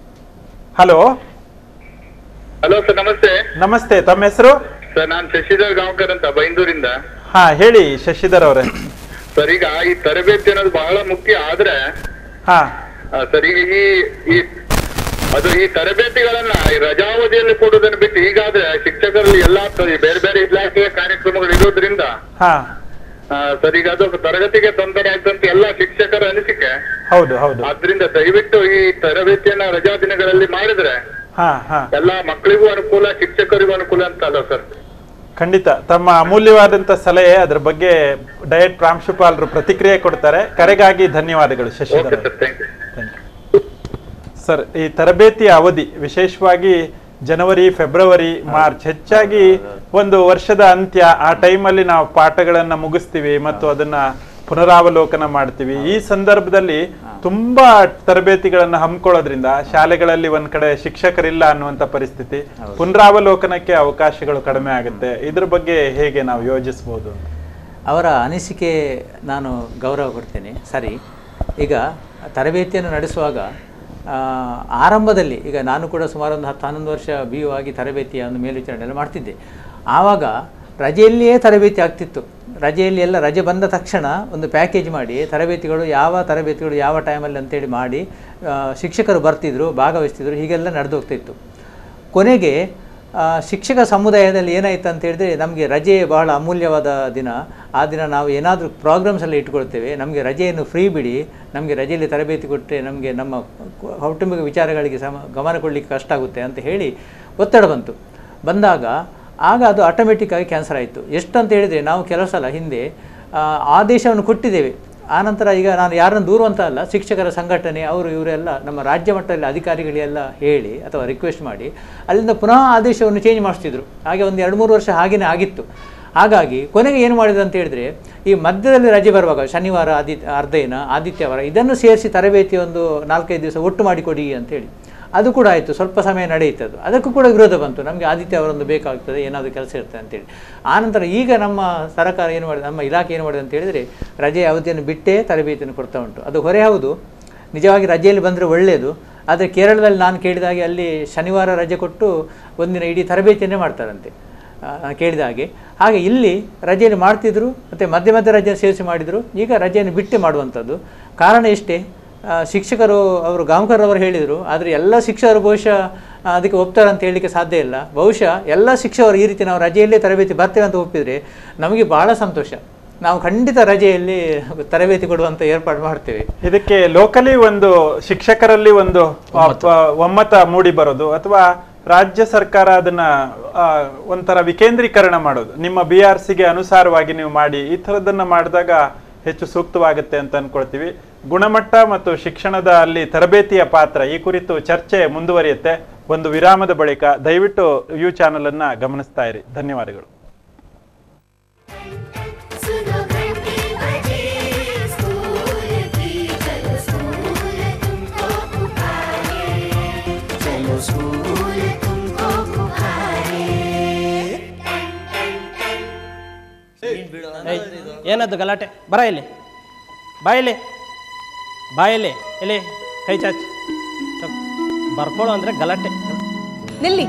ಹಲೋ ಹಲೋ ಸರ್, ನಮಸ್ತೆ. ನಮಸ್ತೆ, ತಮ್ಮ ಹೆಸರು? ಸರ್ ನಾನು ಶಶಿಧರ್ ಗಾಂವ್ಕರ್ ಅಂತ ಬೈಂದೂರಿಂದ. ಹಾ ಹೇಳಿ ಶಶಿಧರ್ ಅವರೇ. ಸರ್ ಈಗ ಈ ತರಬೇತಿ ಅನ್ನೋದು ಬಹಳ ಮುಖ್ಯ. ಆದ್ರೆ ಹಾ ಸರ್ ಈಗ ಈ ತರಬೇತಿಗಳನ್ನ ಈ ರಜಾವಧಿಯಲ್ಲಿ ಕೊಡುವುದನ್ನು ಬಿಟ್ಟು ಈಗಾದ್ರೆ ಶಿಕ್ಷಕರಲ್ಲಿ ಎಲ್ಲಾ ಬೇರೆ ಬೇರೆ ಇಲಾಖೆಯ ಕಾರ್ಯಕ್ರಮಗಳು ಇರೋದ್ರಿಂದ ಸರ್ ಈಗ ಅದು ತರಗತಿಗೆ ತೊಂದರೆ ಆಯ್ತಂತ ಎಲ್ಲಾ ಶಿಕ್ಷಕರ ಅನಿಸಿಕೆ. ಹೌದು ಹೌದು. ಆದ್ರಿಂದ ದಯವಿಟ್ಟು ಈ ತರಬೇತಿಯನ್ನ ರಜಾ ದಿನಗಳಲ್ಲಿ ಮಾಡಿದ್ರೆ ಎಲ್ಲಾ ಮಕ್ಕಳಿಗೂ ಅನುಕೂಲ, ಶಿಕ್ಷಕರಿಗೂ ಅನುಕೂಲ ಅಂತ ಅಲ್ಲ ಸರ್? ಖಂಡಿತ ತಮ್ಮ ಅಮೂಲ್ಯವಾದಂತ ಸಲಹೆ. ಅದ್ರ ಬಗ್ಗೆ ಡಯಟ್ ಪ್ರಾಂಶುಪಾಲರು ಪ್ರತಿಕ್ರಿಯೆ ಕೊಡ್ತಾರೆ. ಕರೆಗಾಗಿ ಧನ್ಯವಾದಗಳು ಶಶಿಧರ್. ಸರ್, ಈ ತರಬೇತಿ ಅವಧಿ ವಿಶೇಷವಾಗಿ ಜನವರಿ, ಫೆಬ್ರವರಿ, ಮಾರ್ಚ್, ಹೆಚ್ಚಾಗಿ ಒಂದು ವರ್ಷದ ಅಂತ್ಯ ಆ ಟೈಮಲ್ಲಿ ನಾವು ಪಾಠಗಳನ್ನ ಮುಗಿಸ್ತೀವಿ ಮತ್ತು ಅದನ್ನ ಪುನರಾವಲೋಕನ ಮಾಡ್ತೀವಿ. ಈ ಸಂದರ್ಭದಲ್ಲಿ ತುಂಬಾ ತರಬೇತಿಗಳನ್ನ ಹಮ್ಮಿಕೊಳ್ಳೋದ್ರಿಂದ ಶಾಲೆಗಳಲ್ಲಿ ಒಂದ್ ಕಡೆ ಶಿಕ್ಷಕರಿಲ್ಲ ಅನ್ನುವಂತ ಪರಿಸ್ಥಿತಿ, ಪುನರಾವಲೋಕನಕ್ಕೆ ಅವಕಾಶಗಳು ಕಡಿಮೆ ಆಗುತ್ತೆ. ಇದ್ರ ಬಗ್ಗೆ ಹೇಗೆ ನಾವು ಯೋಜಿಸಬಹುದು? ಅವರ ಅನಿಸಿಕೆ ನಾನು ಗೌರವ ಕೊಡ್ತೇನೆ. ಸರಿ, ಈಗ ತರಬೇತಿಯನ್ನು ನಡೆಸುವಾಗ ಆರಂಭದಲ್ಲಿ ಈಗ ನಾನು ಕೂಡ ಸುಮಾರು ಒಂದು 10-11 ವರ್ಷ BU ಆಗಿ ತರಬೇತಿಯ ಒಂದು ಮೇಲ್ವಿಚಾರಣೆ ಎಲ್ಲ ಮಾಡ್ತಿದ್ದೆ. ಆವಾಗ ರಜೆಯಲ್ಲಿಯೇ ತರಬೇತಿ ಆಗ್ತಿತ್ತು. ರಜೆಯಲ್ಲಿ ಎಲ್ಲ ರಜೆ ಬಂದ ತಕ್ಷಣ ಒಂದು ಪ್ಯಾಕೇಜ್ ಮಾಡಿ ತರಬೇತಿಗಳು ಯಾವ ಟೈಮಲ್ಲಿ ಅಂತೇಳಿ ಮಾಡಿ ಶಿಕ್ಷಕರು ಬರ್ತಿದ್ರು, ಭಾಗವಹಿಸ್ತಿದ್ರು, ಹೀಗೆಲ್ಲ ನಡೆದು ಹೋಗ್ತಿತ್ತು. ಕೊನೆಗೆ ಶಿಕ್ಷಕ ಸಮುದಾಯದಲ್ಲಿ ಏನಾಯ್ತು ಅಂತ ಹೇಳಿದ್ರೆ, ನಮಗೆ ರಜೆ ಬಹಳ ಅಮೂಲ್ಯವಾದ ದಿನ. ಆ ದಿನ ನಾವು ಏನಾದರೂ ಪ್ರೋಗ್ರಾಮ್ಸ್ ಎಲ್ಲ ಇಟ್ಕೊಳ್ತೇವೆ, ನಮಗೆ ರಜೆಯನ್ನು ಫ್ರೀ ಬಿಡಿ, ನಮಗೆ ರಜೆಯಲ್ಲಿ ತರಬೇತಿ ಕೊಟ್ಟರೆ ನಮಗೆ ನಮ್ಮ ಕೌಟುಂಬಿಕ ವಿಚಾರಗಳಿಗೆ ಗಮನ ಕೊಡಲಿಕ್ಕೆ ಕಷ್ಟ ಆಗುತ್ತೆ ಅಂತ ಹೇಳಿ ಒತ್ತಡ ಬಂದಾಗ ಆಗ ಅದು ಆಟೋಮೆಟಿಕ್ಕಾಗಿ ಕ್ಯಾನ್ಸಲ್ ಆಯಿತು. ಎಷ್ಟು ಅಂತ ಹೇಳಿದರೆ, ನಾವು ಕೆಲವು ಸಲ ಹಿಂದೆ ಆದೇಶವನ್ನು ಕೊಟ್ಟಿದ್ದೇವೆ. ಆನಂತರ ಈಗ ನಾನು ಯಾರನ್ನು ದೂರುವಂತ ಅಲ್ಲ, ಶಿಕ್ಷಕರ ಸಂಘಟನೆ ಇವರೆಲ್ಲ ನಮ್ಮ ರಾಜ್ಯ ಮಟ್ಟದಲ್ಲಿ ಅಧಿಕಾರಿಗಳೆಲ್ಲ ಹೇಳಿ ಅಥವಾ ರಿಕ್ವೆಸ್ಟ್ ಮಾಡಿ ಅಲ್ಲಿಂದ ಪುನಃ ಆದೇಶವನ್ನು ಚೇಂಜ್ ಮಾಡಿಸ್ತಿದ್ರು. ಹಾಗೆ ಒಂದು 2-3 ವರ್ಷ ಹಾಗೆಯೇ ಆಗಿತ್ತು. ಹಾಗಾಗಿ ಕೊನೆಗೆ ಏನು ಮಾಡಿದೆ ಅಂತ ಹೇಳಿದ್ರೆ, ಈ ಮಧ್ಯದಲ್ಲಿ ರಜೆ ಬರುವಾಗ ಶನಿವಾರ, ಅರ್ಧ ದಿನ, ಆದಿತ್ಯವಾರ ಇದನ್ನು ಸೇರಿಸಿ ತರಬೇತಿ ಒಂದು 4-5 ದಿವಸ ಒಟ್ಟು ಮಾಡಿಕೊಡಿ ಅಂತೇಳಿ. ಅದು ಕೂಡ ಆಯಿತು, ಸ್ವಲ್ಪ ಸಮಯ ನಡೆಯುತ್ತದೆ. ಅದಕ್ಕೂ ಕೂಡ ವಿರೋಧ ಬಂತು, ನಮಗೆ ಆದಿತ್ಯವರೊಂದು ಬೇಕಾಗ್ತದೆ, ಏನಾದರೂ ಕೆಲಸ ಇರ್ತದೆ ಅಂತೇಳಿ. ಆನಂತರ ಈಗ ನಮ್ಮ ಸರ್ಕಾರ ಏನು ಮಾಡಿದೆ, ನಮ್ಮ ಇಲಾಖೆ ಏನು ಮಾಡಿದೆ ಅಂತ ಹೇಳಿದರೆ, ರಜೆಯ ಅವಧಿಯನ್ನು ಬಿಟ್ಟೇ ತರಬೇತಿಯನ್ನು ಕೊಡ್ತಾ ಉಂಟು. ಅದು ಹೊರೆ ಹೌದು, ನಿಜವಾಗಿ ರಜೆಯಲ್ಲಿ ಬಂದರೆ ಒಳ್ಳೆಯದು. ಆದರೆ ಕೇರಳದಲ್ಲಿ ನಾನು ಕೇಳಿದಾಗೆ ಅಲ್ಲಿ ಶನಿವಾರ ರಜೆ ಕೊಟ್ಟು ಒಂದಿನ ಇಡೀ ತರಬೇತಿಯನ್ನೇ ಮಾಡ್ತಾರಂತೆ ಕೇಳಿದ ಹಾಗೆ. ಹಾಗೆ ಇಲ್ಲಿ ರಜೆಯಲ್ಲಿ ಮಾಡ್ತಿದ್ರು, ಮತ್ತು ಮಧ್ಯೆ ರಜೆ ಸೇರಿಸಿ ಮಾಡಿದರು. ಈಗ ರಜೆಯನ್ನು ಬಿಟ್ಟು ಮಾಡುವಂಥದ್ದು. ಕಾರಣ ಇಷ್ಟೇ, ಶಿಕ್ಷಕರು ಅವರು ಗಾಂವ್ಕರ್ ಅವರು ಹೇಳಿದರು. ಆದರೆ ಎಲ್ಲ ಶಿಕ್ಷಕರು ಬಹುಶಃ ಅದಕ್ಕೆ ಒಪ್ತಾರೆ ಅಂತ ಹೇಳಲಿಕ್ಕೆ ಸಾಧ್ಯ ಇಲ್ಲ. ಬಹುಶಃ ಎಲ್ಲ ಶಿಕ್ಷಕರು ಈ ರೀತಿ ನಾವು ರಜೆಯಲ್ಲೇ ತರಬೇತಿ ಬರ್ತೇವೆ ಅಂತ ಒಪ್ಪಿದರೆ ನಮಗೆ ಬಹಳ ಸಂತೋಷ. ನಾವು ಖಂಡಿತ ರಜೆಯಲ್ಲಿ ತರಬೇತಿ ಕೊಡುವಂತ ಏರ್ಪಾಡು ಮಾಡ್ತೇವೆ. ಇದಕ್ಕೆ ಲೋಕಲಿ ಒಂದು ಶಿಕ್ಷಕರಲ್ಲಿ ಒಂದು ಒಮ್ಮತ ಮೂಡಿ ಬರೋದು, ಅಥವಾ ರಾಜ್ಯ ಸರ್ಕಾರ ಅದನ್ನ ಒಂಥರ ವಿಕೇಂದ್ರೀಕರಣ ಮಾಡೋದು, ನಿಮ್ಮ BRCಗೆ ಅನುಸಾರವಾಗಿ ನೀವು ಮಾಡಿ, ಈ ಥರದನ್ನ ಮಾಡಿದಾಗ ಹೆಚ್ಚು ಸೂಕ್ತವಾಗುತ್ತೆ ಅಂತ ಅನ್ಕೊಳ್ತೀವಿ. ಗುಣಮಟ್ಟ ಮತ್ತು ಶಿಕ್ಷಣದ ಅಲ್ಲಿ ತರಬೇತಿಯ ಪಾತ್ರ, ಈ ಕುರಿತು ಚರ್ಚೆ ಮುಂದುವರಿಯುತ್ತೆ ಒಂದು ವಿರಾಮದ ಬಳಿಕ. ದಯವಿಟ್ಟು ಯು ಚಾನಲ್ ಅನ್ನ ಗಮನಿಸ್ತಾ ಇರಿ. ಧನ್ಯವಾದಗಳು. ಬಿಡು ಏನದು ಗಲಾಟೆ? ಬರ ಇಲ್ಲಿ, ಬಾಯಲ್ಲಿ ಬಾಯಲ್ಲಿ ಇಲ್ಲಿ ಕೈ ಚಾಚಿ ಬರ್ಕೊಳ್ಳೋ ಅಂದರೆ ಗಲಾಟೆ. ನಿಲ್ಲಿ.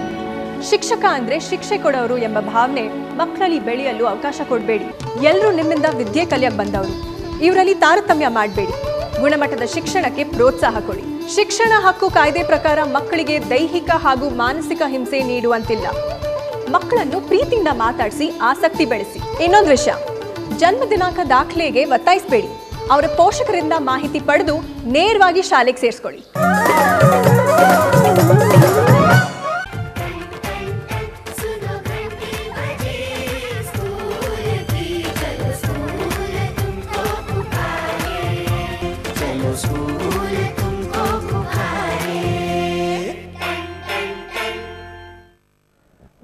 ಶಿಕ್ಷಕ ಅಂದ್ರೆ ಶಿಕ್ಷೆ ಕೊಡೋರು ಎಂಬ ಭಾವನೆ ಮಕ್ಕಳಲ್ಲಿ ಬೆಳೆಯಲು ಅವಕಾಶ ಕೊಡಬೇಡಿ. ಎಲ್ಲರೂ ನಿಮ್ಮಿಂದ ವಿದ್ಯೆ ಕಲಿಯಕ್ಕೆ ಬಂದವರು. ಇವರಲ್ಲಿ ತಾರತಮ್ಯ ಮಾಡಬೇಡಿ. ಗುಣಮಟ್ಟದ ಶಿಕ್ಷಣಕ್ಕೆ ಪ್ರೋತ್ಸಾಹ ಕೊಡಿ. ಶಿಕ್ಷಣ ಹಕ್ಕು ಕಾಯ್ದೆ ಪ್ರಕಾರ ಮಕ್ಕಳಿಗೆ ದೈಹಿಕ ಹಾಗೂ ಮಾನಸಿಕ ಹಿಂಸೆ ನೀಡುವಂತಿಲ್ಲ. ಮಕ್ಕಳನ್ನು ಪ್ರೀತಿಯಿಂದ ಮಾತಾಡಿಸಿ ಆಸಕ್ತಿ ಬೆಳೆಸಿ. ಇನ್ನೊಂದು ವಿಷಯ, ಜನ್ಮ ದಿನಾಂಕ ದಾಖಲೆಗೆ ಒತ್ತಾಯಿಸಬೇಡಿ. ಅವರ ಪೋಷಕರಿಂದ ಮಾಹಿತಿ ಪಡೆದು ನೇರವಾಗಿ ಶಾಲೆಗೆ ಸೇರಿಸ್ಕೊಳ್ಳಿ.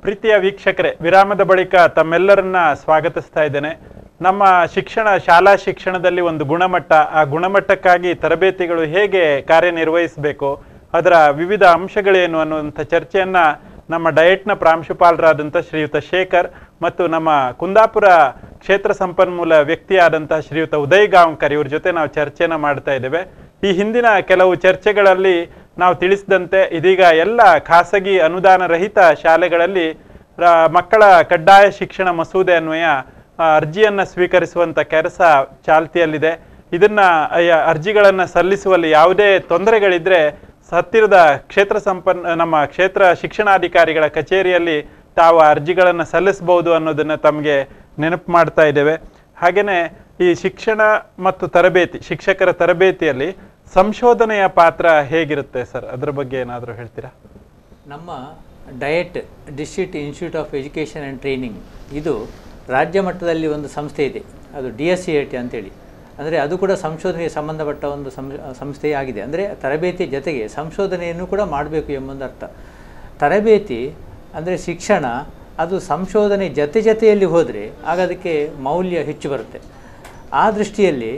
ಪ್ರೀತಿಯ ವೀಕ್ಷಕರೇ, ವಿರಾಮದ ಬಳಿಕ ತಮ್ಮೆಲ್ಲರನ್ನ ಸ್ವಾಗತಿಸ್ತಾ ಇದ್ದೇನೆ. ನಮ್ಮ ಶಾಲಾ ಶಿಕ್ಷಣದಲ್ಲಿ ಒಂದು ಗುಣಮಟ್ಟ, ಆ ಗುಣಮಟ್ಟಕ್ಕಾಗಿ ತರಬೇತಿಗಳು ಹೇಗೆ ಕಾರ್ಯನಿರ್ವಹಿಸಬೇಕು, ಅದರ ವಿವಿಧ ಅಂಶಗಳೇನು ಅನ್ನುವಂಥ ಚರ್ಚೆಯನ್ನು ನಮ್ಮ ಡಯಟ್ನ ಪ್ರಾಂಶುಪಾಲರಾದಂಥ ಶ್ರೀಯುತ ಶೇಖರ್ ಮತ್ತು ನಮ್ಮ ಕುಂದಾಪುರ ಕ್ಷೇತ್ರ ಸಂಪನ್ಮೂಲ ವ್ಯಕ್ತಿಯಾದಂಥ ಶ್ರೀಯುತ ಉದಯ್ ಗಾಂವ್ಕರ್ ಇವ್ರ ಜೊತೆ ನಾವು ಚರ್ಚೆನ ಮಾಡ್ತಾ ಇದ್ದೇವೆ. ಈ ಹಿಂದಿನ ಕೆಲವು ಚರ್ಚೆಗಳಲ್ಲಿ ನಾವು ತಿಳಿಸಿದಂತೆ ಇದೀಗ ಎಲ್ಲ ಖಾಸಗಿ ಅನುದಾನ ರಹಿತ ಶಾಲೆಗಳಲ್ಲಿ ಮಕ್ಕಳ ಕಡ್ಡಾಯ ಶಿಕ್ಷಣ ಮಸೂದೆ ಅನ್ವಯ ಅರ್ಜಿಯನ್ನು ಸ್ವೀಕರಿಸುವಂಥ ಕೆಲಸ ಚಾಲ್ತಿಯಲ್ಲಿದೆ. ಇದನ್ನು ಅರ್ಜಿಗಳನ್ನು ಸಲ್ಲಿಸುವಲ್ಲಿ ಯಾವುದೇ ತೊಂದರೆಗಳಿದ್ದರೆ ಹತ್ತಿರದ ನಮ್ಮ ಕ್ಷೇತ್ರ ಶಿಕ್ಷಣಾಧಿಕಾರಿಗಳ ಕಚೇರಿಯಲ್ಲಿ ತಾವು ಅರ್ಜಿಗಳನ್ನು ಸಲ್ಲಿಸಬಹುದು ಅನ್ನೋದನ್ನು ತಮಗೆ ನೆನಪು ಮಾಡ್ತಾ ಇದ್ದೇವೆ. ಹಾಗೆಯೇ ಈ ಶಿಕ್ಷಣ ಮತ್ತು ತರಬೇತಿ, ಶಿಕ್ಷಕರ ತರಬೇತಿಯಲ್ಲಿ ಸಂಶೋಧನೆಯ ಪಾತ್ರ ಹೇಗಿರುತ್ತೆ ಸರ್? ಅದರ ಬಗ್ಗೆ ಏನಾದರೂ ಹೇಳ್ತೀರಾ? ನಮ್ಮ diet district institute of education and training ಇದು ರಾಜ್ಯ ಮಟ್ಟದಲ್ಲಿ ಒಂದು ಸಂಸ್ಥೆ ಇದೆ, ಅದು DSCET ಅಂತೇಳಿ. ಅಂದರೆ ಅದು ಕೂಡ ಸಂಶೋಧನೆಗೆ ಸಂಬಂಧಪಟ್ಟ ಒಂದು ಸಂಸ್ಥೆಯಾಗಿದೆ. ಅಂದರೆ ತರಬೇತಿ ಜೊತೆಗೆ ಸಂಶೋಧನೆಯನ್ನು ಕೂಡ ಮಾಡಬೇಕು ಎಂಬುದು ಅರ್ಥ. ತರಬೇತಿ ಅಂದರೆ ಶಿಕ್ಷಣ, ಅದು ಸಂಶೋಧನೆ ಜೊತೆಯಲ್ಲಿ ಹೋದರೆ ಆಗ ಅದಕ್ಕೆ ಮೌಲ್ಯ ಹೆಚ್ಚು ಬರುತ್ತೆ. ಆ ದೃಷ್ಟಿಯಲ್ಲಿ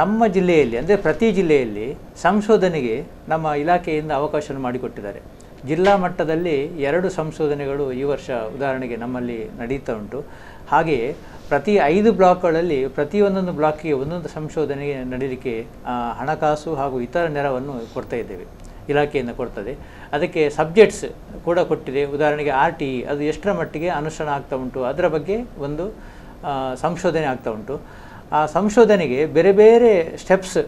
ನಮ್ಮ ಜಿಲ್ಲೆಯಲ್ಲಿ, ಅಂದರೆ ಪ್ರತಿ ಜಿಲ್ಲೆಯಲ್ಲಿ ಸಂಶೋಧನೆಗೆ ನಮ್ಮ ಇಲಾಖೆಯಿಂದ ಅವಕಾಶವನ್ನು ಮಾಡಿಕೊಟ್ಟಿದ್ದಾರೆ. ಜಿಲ್ಲಾ ಮಟ್ಟದಲ್ಲಿ 2 ಸಂಶೋಧನೆಗಳು ಈ ವರ್ಷ ಉದಾಹರಣೆಗೆ ನಮ್ಮಲ್ಲಿ ನಡೀತಾ ಉಂಟು. ಹಾಗೆಯೇ ಪ್ರತಿ 5 ಬ್ಲಾಕ್ಗಳಲ್ಲಿ ಪ್ರತಿಯೊಂದೊಂದು ಬ್ಲಾಕಿಗೆ ಒಂದೊಂದು ಸಂಶೋಧನೆಗೆ ನಡೀಲಿಕ್ಕೆ ಹಣಕಾಸು ಹಾಗೂ ಇತರ ನೆರವನ್ನು ಕೊಡ್ತಾ ಇದ್ದೇವೆ, ಇಲಾಖೆಯಿಂದ ಕೊಡ್ತದೆ. ಅದಕ್ಕೆ ಸಬ್ಜೆಕ್ಟ್ಸ್ ಕೂಡ ಕೊಟ್ಟಿದೆ. ಉದಾಹರಣೆಗೆ RTE ಅದು ಎಷ್ಟರ ಮಟ್ಟಿಗೆ ಅನುಷ್ಠಾನ ಆಗ್ತಾ ಉಂಟು ಅದರ ಬಗ್ಗೆ ಒಂದು ಸಂಶೋಧನೆ ಆಗ್ತಾ ಉಂಟು. ಆ ಸಂಶೋಧನೆಗೆ ಬೇರೆ ಬೇರೆ ಸ್ಟೆಪ್ಸ್,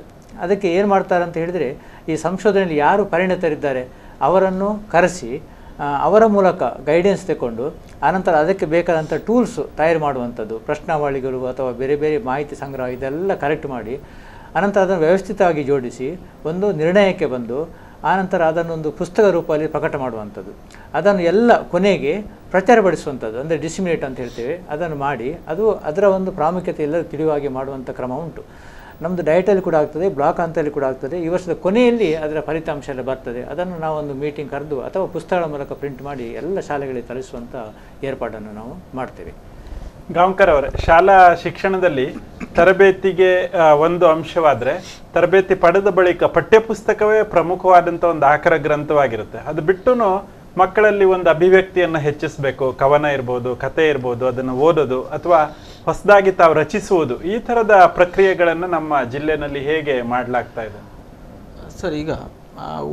ಅದಕ್ಕೆ ಏನು ಮಾಡ್ತಾರೆ ಅಂತ ಹೇಳಿದರೆ, ಈ ಸಂಶೋಧನೆಯಲ್ಲಿ ಯಾರು ಪರಿಣಿತರಿದ್ದಾರೆ ಅವರನ್ನು ಕರೆಸಿ ಅವರ ಮೂಲಕ ಗೈಡೆನ್ಸ್ ತಗೊಂಡು ಆನಂತರ ಅದಕ್ಕೆ ಬೇಕಾದಂಥ ಟೂಲ್ಸು ತಯಾರು ಮಾಡುವಂಥದ್ದು, ಪ್ರಶ್ನಾವಳಿಗಳು ಅಥವಾ ಬೇರೆ ಬೇರೆ ಮಾಹಿತಿ ಸಂಗ್ರಹ ಇದೆಲ್ಲ ಕಲೆಕ್ಟ್ ಮಾಡಿ ಅನಂತರ ಅದನ್ನು ವ್ಯವಸ್ಥಿತವಾಗಿ ಜೋಡಿಸಿ ಒಂದು ನಿರ್ಣಯಕ್ಕೆ ಬಂದು ಆನಂತರ ಅದನ್ನೊಂದು ಪುಸ್ತಕ ರೂಪದಲ್ಲಿ ಪ್ರಕಟ ಮಾಡುವಂಥದ್ದು, ಅದನ್ನು ಎಲ್ಲ ಕೊನೆಗೆ ಪ್ರಚಾರಪಡಿಸುವಂಥದ್ದು, ಅಂದರೆ ಡಿಸಿಮಿನೇಟ್ ಅಂತ ಹೇಳ್ತೇವೆ, ಅದನ್ನು ಮಾಡಿ ಅದರ ಒಂದು ಪ್ರಾಮುಖ್ಯತೆ ಎಲ್ಲ ತಿಳಿವಾಗಿ ಮಾಡುವಂಥ ಕ್ರಮ ಉಂಟು. ನಮ್ಮದು ಡಯಟಲ್ಲಿ ಕೂಡ ಆಗ್ತದೆ, ಬ್ಲಾಕ್ ಹಂತದಲ್ಲಿ ಕೂಡ ಆಗ್ತದೆ. ಈ ವರ್ಷದ ಕೊನೆಯಲ್ಲಿ ಅದರ ಫಲಿತಾಂಶ ಎಲ್ಲ ಬರ್ತದೆ. ಅದನ್ನು ನಾವೊಂದು ಮೀಟಿಂಗ್ ಕರೆದು ಅಥವಾ ಪುಸ್ತಕಗಳ ಮೂಲಕ ಪ್ರಿಂಟ್ ಮಾಡಿ ಎಲ್ಲ ಶಾಲೆಗಳಿಗೆ ತಲುಪಿಸುವಂಥ ಏರ್ಪಾಡನ್ನು ನಾವು ಮಾಡ್ತೇವೆ. ಗಾಂವ್ಕರ್ ಅವರೇ, ಶಾಲಾ ಶಿಕ್ಷಣದಲ್ಲಿ ತರಬೇತಿಗೆ ಒಂದು ಅಂಶವಾದರೆ, ತರಬೇತಿ ಪಡೆದ ಬಳಿಕ ಪಠ್ಯಪುಸ್ತಕವೇ ಪ್ರಮುಖವಾದಂಥ ಒಂದು ಆಕರ ಗ್ರಂಥವಾಗಿರುತ್ತೆ. ಅದು ಬಿಟ್ಟು ಮಕ್ಕಳಲ್ಲಿ ಒಂದು ಅಭಿವ್ಯಕ್ತಿಯನ್ನು ಹೆಚ್ಚಿಸಬೇಕು, ಕವನ ಇರ್ಬೋದು, ಕತೆ ಇರ್ಬೋದು, ಅದನ್ನು ಓದೋದು ಅಥವಾ ಹೊಸದಾಗಿ ತಾವು ರಚಿಸುವುದು, ಈ ಥರದ ಪ್ರಕ್ರಿಯೆಗಳನ್ನು ನಮ್ಮ ಜಿಲ್ಲೆಯಲ್ಲಿ ಹೇಗೆ ಮಾಡಲಾಗ್ತಾ ಇದೆ ಸರ್? ಈಗ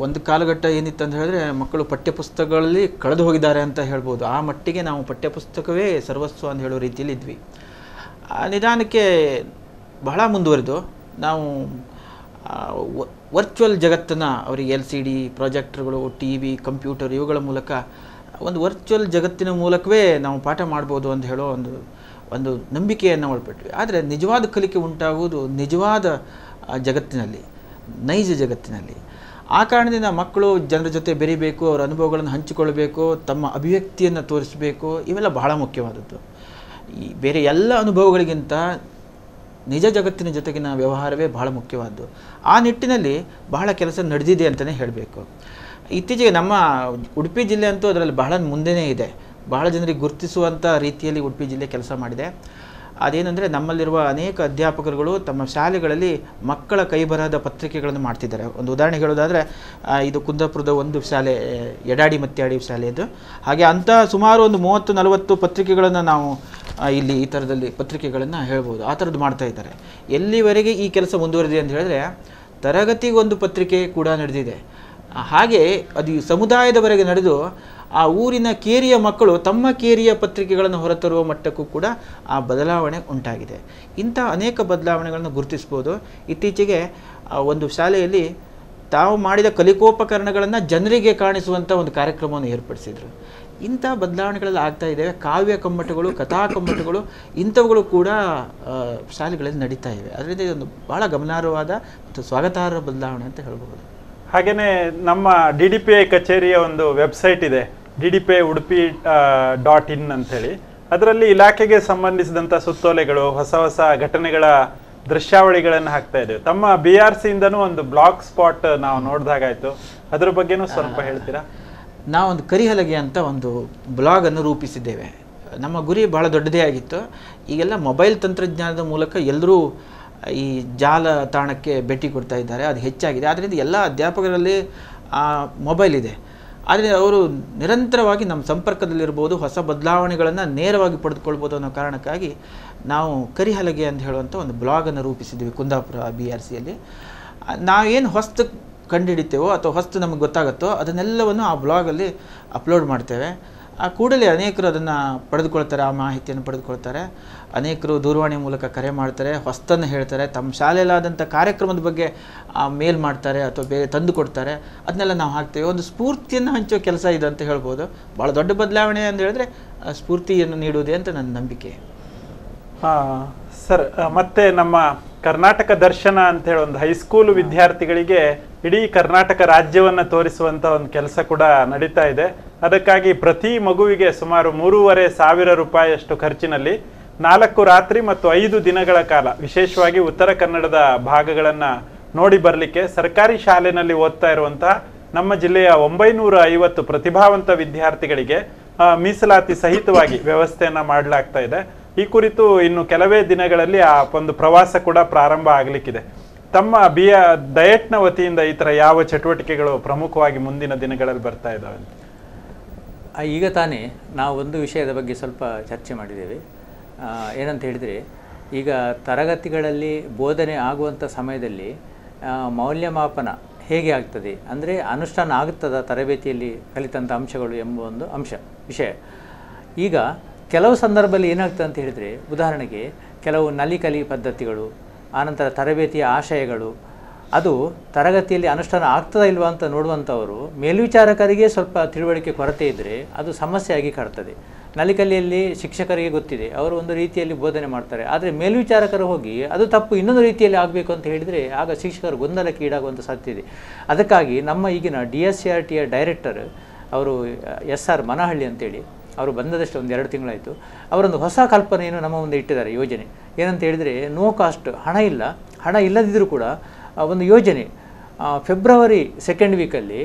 ಒಂದು ಕಾಲಘಟ್ಟ ಏನಿತ್ತು ಅಂತ ಹೇಳಿದ್ರೆ ಮಕ್ಕಳು ಪಠ್ಯಪುಸ್ತಕಗಳಲ್ಲಿ ಕಳೆದು ಹೋಗಿದ್ದಾರೆ ಅಂತ ಹೇಳ್ಬೋದು. ಆ ಮಟ್ಟಿಗೆ ನಾವು ಪಠ್ಯಪುಸ್ತಕವೇ ಸರ್ವಸ್ವ ಅಂತ ಹೇಳೋ ರೀತಿಯಲ್ಲಿ ಇದ್ವಿ. ನಿಧಾನಕ್ಕೆ ಬಹಳ ಮುಂದುವರೆದು ನಾವು ವರ್ಚುವಲ್ ಜಗತ್ತನ್ನು ಅವರಿಗೆ LCD ಪ್ರಾಜೆಕ್ಟರ್ಗಳು, TV, ಕಂಪ್ಯೂಟರ್ ಇವುಗಳ ಮೂಲಕ ಒಂದು ವರ್ಚುವಲ್ ಜಗತ್ತಿನ ಮೂಲಕವೇ ನಾವು ಪಾಠ ಮಾಡ್ಬೋದು ಅಂತ ಹೇಳೋ ಒಂದು ನಂಬಿಕೆಯನ್ನು ಒಳಪಟ್ವಿ. ಆದರೆ ನಿಜವಾದ ಕಲಿಕೆ ಉಂಟಾಗುವುದು ನಿಜವಾದ ಜಗತ್ತಿನಲ್ಲಿ, ನೈಜ ಜಗತ್ತಿನಲ್ಲಿ. ಆ ಕಾರಣದಿಂದ ಮಕ್ಕಳು ಜನರ ಜೊತೆ ಬೆರೀಬೇಕು, ಅವರ ಅನುಭವಗಳನ್ನು ಹಂಚಿಕೊಳ್ಳಬೇಕು, ತಮ್ಮ ಅಭಿವ್ಯಕ್ತಿಯನ್ನು ತೋರಿಸಬೇಕು. ಇವೆಲ್ಲ ಬಹಳ ಮುಖ್ಯವಾದದ್ದು. ಈ ಬೇರೆ ಎಲ್ಲ ಅನುಭವಗಳಿಗಿಂತ ನಿಜ ಜಗತ್ತಿನ ಜೊತೆಗಿನ ವ್ಯವಹಾರವೇ ಬಹಳ ಮುಖ್ಯವಾದ್ದು. ಆ ನಿಟ್ಟಿನಲ್ಲಿ ಬಹಳ ಕೆಲಸ ನಡೆದಿದೆ ಅಂತಲೇ ಹೇಳಬೇಕು. ಇತ್ತೀಚೆಗೆ ನಮ್ಮ ಉಡುಪಿ ಜಿಲ್ಲೆ ಅಂತೂ ಅದರಲ್ಲಿ ಬಹಳ ಮುಂದೆನೇ ಇದೆ. ಬಹಳ ಜನರಿಗೆ ಗುರುತಿಸುವಂಥ ರೀತಿಯಲ್ಲಿ ಉಡುಪಿ ಜಿಲ್ಲೆ ಕೆಲಸ ಮಾಡಿದೆ. ಅದೇನೆಂದರೆ, ನಮ್ಮಲ್ಲಿರುವ ಅನೇಕ ಅಧ್ಯಾಪಕರುಗಳು ತಮ್ಮ ಶಾಲೆಗಳಲ್ಲಿ ಮಕ್ಕಳ ಕೈಬರಹದ ಪತ್ರಿಕೆಗಳನ್ನು ಮಾಡ್ತಿದ್ದಾರೆ. ಒಂದು ಉದಾಹರಣೆ ಹೇಳೋದಾದರೆ, ಇದು ಕುಂದಾಪುರದ ಒಂದು ಶಾಲೆ, ಎಡಾಡಿ ಮತ್ಯಾಡಿ ಶಾಲೆ ಇದು. ಹಾಗೆ ಅಂಥ ಸುಮಾರು ಒಂದು 30-40 ಪತ್ರಿಕೆಗಳನ್ನು ನಾವು ಇಲ್ಲಿ ಈ ಥರದಲ್ಲಿ ಪತ್ರಿಕೆಗಳನ್ನು ಹೇಳ್ಬೋದು. ಆ ಥರದ್ದು ಮಾಡ್ತಾ ಇದ್ದಾರೆ. ಎಲ್ಲಿವರೆಗೆ ಈ ಕೆಲಸ ಮುಂದುವರೆದಿದೆ ಅಂತ ಹೇಳಿದ್ರೆ ತರಗತಿಗೊಂದು ಪತ್ರಿಕೆ ಕೂಡ ನಡೆದಿದೆ. ಹಾಗೆ ಅದು ಸಮುದಾಯದವರೆಗೆ ನಡೆದು ಆ ಊರಿನ ಕೇರಿಯ ಮಕ್ಕಳು ತಮ್ಮ ಕೇರಿಯ ಪತ್ರಿಕೆಗಳನ್ನು ಹೊರತರುವ ಮಟ್ಟಕ್ಕೂ ಕೂಡ ಆ ಬದಲಾವಣೆ ಉಂಟಾಗಿದೆ. ಇಂಥ ಅನೇಕ ಬದಲಾವಣೆಗಳನ್ನು ಗುರುತಿಸ್ಬೋದು. ಇತ್ತೀಚೆಗೆ ಒಂದು ಶಾಲೆಯಲ್ಲಿ ತಾವು ಮಾಡಿದ ಕಲಿಕೋಪಕರಣಗಳನ್ನು ಜನರಿಗೆ ಕಾಣಿಸುವಂಥ ಒಂದು ಕಾರ್ಯಕ್ರಮವನ್ನು ಏರ್ಪಡಿಸಿದರು. ಇಂಥ ಬದಲಾವಣೆಗಳೆಲ್ಲ ಆಗ್ತಾ ಇದ್ದಾವೆ. ಕಾವ್ಯ ಕಮ್ಮಟಗಳು, ಕಥಾ ಕಮ್ಮಟಗಳು ಇಂಥವುಗಳು ಕೂಡ ಶಾಲೆಗಳಲ್ಲಿ ನಡೀತಾ ಇವೆ. ಅದರಿಂದ ಇದೊಂದು ಭಾಳ ಗಮನಾರ್ಹವಾದ ಮತ್ತು ಸ್ವಾಗತಾರ್ಹ ಬದಲಾವಣೆ ಅಂತ ಹೇಳ್ಬೋದು. ಹಾಗೆಯೇ ನಮ್ಮ DDPI ಕಚೇರಿಯ ಒಂದು ವೆಬ್ಸೈಟ್ ಇದೆ, ddpi-udupi.in ಅಂಥೇಳಿ. ಅದರಲ್ಲಿ ಇಲಾಖೆಗೆ ಸಂಬಂಧಿಸಿದಂಥ ಸುತ್ತೋಲೆಗಳು, ಹೊಸ ಹೊಸ ಘಟನೆಗಳ ದೃಶ್ಯಾವಳಿಗಳನ್ನು ಹಾಕ್ತಾ ಇದ್ದೇವೆ. ತಮ್ಮ BRC ಇಂದನೂ ಒಂದು ಬ್ಲಾಗ್ ಸ್ಪಾಟ್ ನಾವು ನೋಡಿದಾಗಾಯ್ತು, ಅದ್ರ ಬಗ್ಗೆನೂ ಸ್ವಲ್ಪ ಹೇಳ್ತೀರಾ? ನಾವೊಂದು ಕರಿಹಲಗೆ ಅಂತ ಒಂದು ಬ್ಲಾಗನ್ನು ರೂಪಿಸಿದ್ದೇವೆ. ನಮ್ಮ ಗುರಿ ಭಾಳ ದೊಡ್ಡದೇ ಆಗಿತ್ತು. ಈಗೆಲ್ಲ ಮೊಬೈಲ್ ತಂತ್ರಜ್ಞಾನದ ಮೂಲಕ ಎಲ್ಲರೂ ಈ ಜಾಲತಾಣಕ್ಕೆ ಭೇಟಿ ಕೊಡ್ತಾ ಇದ್ದಾರೆ, ಅದು ಹೆಚ್ಚಾಗಿದೆ. ಆದ್ದರಿಂದ ಎಲ್ಲ ಅಧ್ಯಾಪಕರಲ್ಲಿ ಮೊಬೈಲ್ ಇದೆ. ಆದರೆ ಅವರು ನಿರಂತರವಾಗಿ ನಮ್ಮ ಸಂಪರ್ಕದಲ್ಲಿರ್ಬೋದು, ಹೊಸ ಬದಲಾವಣೆಗಳನ್ನು ನೇರವಾಗಿ ಪಡೆದುಕೊಳ್ಬೋದು ಅನ್ನೋ ಕಾರಣಕ್ಕಾಗಿ ನಾವು ಕರಿಹಲಗೆ ಅಂತ ಹೇಳುವಂಥ ಒಂದು ಬ್ಲಾಗನ್ನು ರೂಪಿಸಿದ್ವಿ ಕುಂದಾಪುರ BRCಯಲ್ಲಿ. ನಾವೇನು ಹೊಸ್ತು ಕಂಡುಹಿಡಿತೇವೋ ಅಥವಾ ಹೊಸ್ತು ನಮಗೆ ಗೊತ್ತಾಗುತ್ತೋ ಅದನ್ನೆಲ್ಲವನ್ನು ಆ ಬ್ಲಾಗಲ್ಲಿ ಅಪ್ಲೋಡ್ ಮಾಡ್ತೇವೆ. ಆ ಕೂಡಲೇ ಅನೇಕರು ಅದನ್ನು ಪಡೆದುಕೊಳ್ತಾರೆ, ಆ ಮಾಹಿತಿಯನ್ನು ಪಡೆದುಕೊಳ್ತಾರೆ. ಅನೇಕರು ದೂರವಾಣಿ ಮೂಲಕ ಕರೆ ಮಾಡ್ತಾರೆ, ಹೊಸ್ತನ್ನು ಹೇಳ್ತಾರೆ, ತಮ್ಮ ಶಾಲೆಯಲ್ಲಾದಂಥ ಕಾರ್ಯಕ್ರಮದ ಬಗ್ಗೆ ಮೇಲ್ ಮಾಡ್ತಾರೆ ಅಥವಾ ಬೇರೆ ತಂದು ಕೊಡ್ತಾರೆ. ಅದನ್ನೆಲ್ಲ ನಾವು ಹಾಕ್ತೇವೆ. ಒಂದು ಸ್ಫೂರ್ತಿಯನ್ನು ಹಂಚೋ ಕೆಲಸ ಇದೆ ಅಂತ ಹೇಳ್ಬೋದು. ಭಾಳ ದೊಡ್ಡ ಬದಲಾವಣೆ ಅಂತ ಹೇಳಿದ್ರೆ ಸ್ಫೂರ್ತಿಯನ್ನು ನೀಡುವುದೇ ಅಂತ ನನ್ನ ನಂಬಿಕೆ. ಸರ್, ಮತ್ತೆ ನಮ್ಮ ಕರ್ನಾಟಕ ದರ್ಶನ ಅಂತ ಹೇಳಿ ಒಂದು ಹೈಸ್ಕೂಲ್ ವಿದ್ಯಾರ್ಥಿಗಳಿಗೆ ಇಡೀ ಕರ್ನಾಟಕ ರಾಜ್ಯವನ್ನು ತೋರಿಸುವಂಥ ಒಂದು ಕೆಲಸ ಕೂಡ ನಡೀತಾ ಇದೆ. ಅದಕ್ಕಾಗಿ ಪ್ರತಿ ಮಗುವಿಗೆ ಸುಮಾರು 3,500 ರೂಪಾಯಿಯಷ್ಟು ಖರ್ಚಿನಲ್ಲಿ 4 ರಾತ್ರಿ ಮತ್ತು 5 ದಿನಗಳ ಕಾಲ ವಿಶೇಷವಾಗಿ ಉತ್ತರ ಕನ್ನಡದ ಭಾಗಗಳನ್ನು ನೋಡಿ ಬರಲಿಕ್ಕೆ ಸರ್ಕಾರಿ ಶಾಲೆಯಲ್ಲಿ ಓದ್ತಾ ಇರುವಂತಹ ನಮ್ಮ ಜಿಲ್ಲೆಯ 950 ಪ್ರತಿಭಾವಂತ ವಿದ್ಯಾರ್ಥಿಗಳಿಗೆ ಮೀಸಲಾತಿ ಸಹಿತವಾಗಿ ವ್ಯವಸ್ಥೆಯನ್ನು ಮಾಡಲಾಗ್ತಾ ಇದೆ. ಈ ಕುರಿತು ಇನ್ನು ಕೆಲವೇ ದಿನಗಳಲ್ಲಿ ಆ ಒಂದು ಪ್ರವಾಸ ಕೂಡ ಪ್ರಾರಂಭ ಆಗಲಿಕ್ಕಿದೆ. ತಮ್ಮ ಡಯಟ್ನ ವತಿಯಿಂದ ಈ ಥರ ಯಾವ ಚಟುವಟಿಕೆಗಳು ಪ್ರಮುಖವಾಗಿ ಮುಂದಿನ ದಿನಗಳಲ್ಲಿ ಬರ್ತಾ ಇದ್ದಾವೆ? ಈಗ ತಾನೇ ನಾವು ಒಂದು ವಿಷಯದ ಬಗ್ಗೆ ಸ್ವಲ್ಪ ಚರ್ಚೆ ಮಾಡಿದ್ದೇವೆ. ಏನಂತ ಹೇಳಿದರೆ, ಈಗ ತರಗತಿಗಳಲ್ಲಿ ಬೋಧನೆ ಆಗುವಂಥ ಸಮಯದಲ್ಲಿ ಮೌಲ್ಯಮಾಪನ ಹೇಗೆ ಆಗ್ತದೆ, ಅಂದರೆ ಅನುಷ್ಠಾನ ಆಗುತ್ತದ ತರಬೇತಿಯಲ್ಲಿ ಕಲಿತಂಥ ಅಂಶಗಳು ಎಂಬ ಒಂದು ವಿಷಯ. ಈಗ ಕೆಲವು ಸಂದರ್ಭದಲ್ಲಿ ಏನಾಗ್ತದೆ ಅಂತ ಹೇಳಿದರೆ, ಉದಾಹರಣೆಗೆ ಕೆಲವು ನಲಿಕಲಿ ಪದ್ಧತಿಗಳು, ಆನಂತರ ತರಬೇತಿಯ ಆಶಯಗಳು, ಅದು ತರಗತಿಯಲ್ಲಿ ಅನುಷ್ಠಾನ ಆಗ್ತದಾ ಇಲ್ವಾ ಅಂತ ನೋಡುವಂಥವರು ಮೇಲ್ವಿಚಾರಕರಿಗೆ ಸ್ವಲ್ಪ ತಿಳುವಳಿಕೆ ಕೊರತೆ ಇದ್ದರೆ ಅದು ಸಮಸ್ಯೆಯಾಗಿ ಕಾಡ್ತದೆ. ನಲಿಕಲಿಯಲ್ಲಿ ಶಿಕ್ಷಕರಿಗೆ ಗೊತ್ತಿದೆ, ಅವರು ಒಂದು ರೀತಿಯಲ್ಲಿ ಬೋಧನೆ ಮಾಡ್ತಾರೆ, ಆದರೆ ಮೇಲ್ವಿಚಾರಕರು ಹೋಗಿ ಅದು ತಪ್ಪು ಇನ್ನೊಂದು ರೀತಿಯಲ್ಲಿ ಆಗಬೇಕು ಅಂತ ಹೇಳಿದರೆ ಆಗ ಶಿಕ್ಷಕರು ಗೊಂದಲಕ್ಕೆ ಈಡಾಗುವಂಥ ಸಾಧ್ಯತೆ ಇದೆ. ಅದಕ್ಕಾಗಿ ನಮ್ಮ ಈಗಿನ DSCRTಯ ಡೈರೆಕ್ಟರ್ ಅವರು SR ಮನಹಳ್ಳಿ ಅಂತೇಳಿ, ಅವರು ಬಂದದಷ್ಟು ಒಂದು 2 ತಿಂಗಳಾಯಿತು. ಅವರೊಂದು ಹೊಸ ಕಲ್ಪನೆಯನ್ನು ನಮ್ಮ ಮುಂದೆ ಇಟ್ಟಿದ್ದಾರೆ. ಯೋಜನೆ ಏನಂತ ಹೇಳಿದರೆ, ನೋ ಕಾಸ್ಟ್, ಹಣ ಇಲ್ಲದಿದ್ದರೂ ಕೂಡ ಒಂದು ಯೋಜನೆ. ಫೆಬ್ರವರಿ 2nd ವೀಕಲ್ಲಿ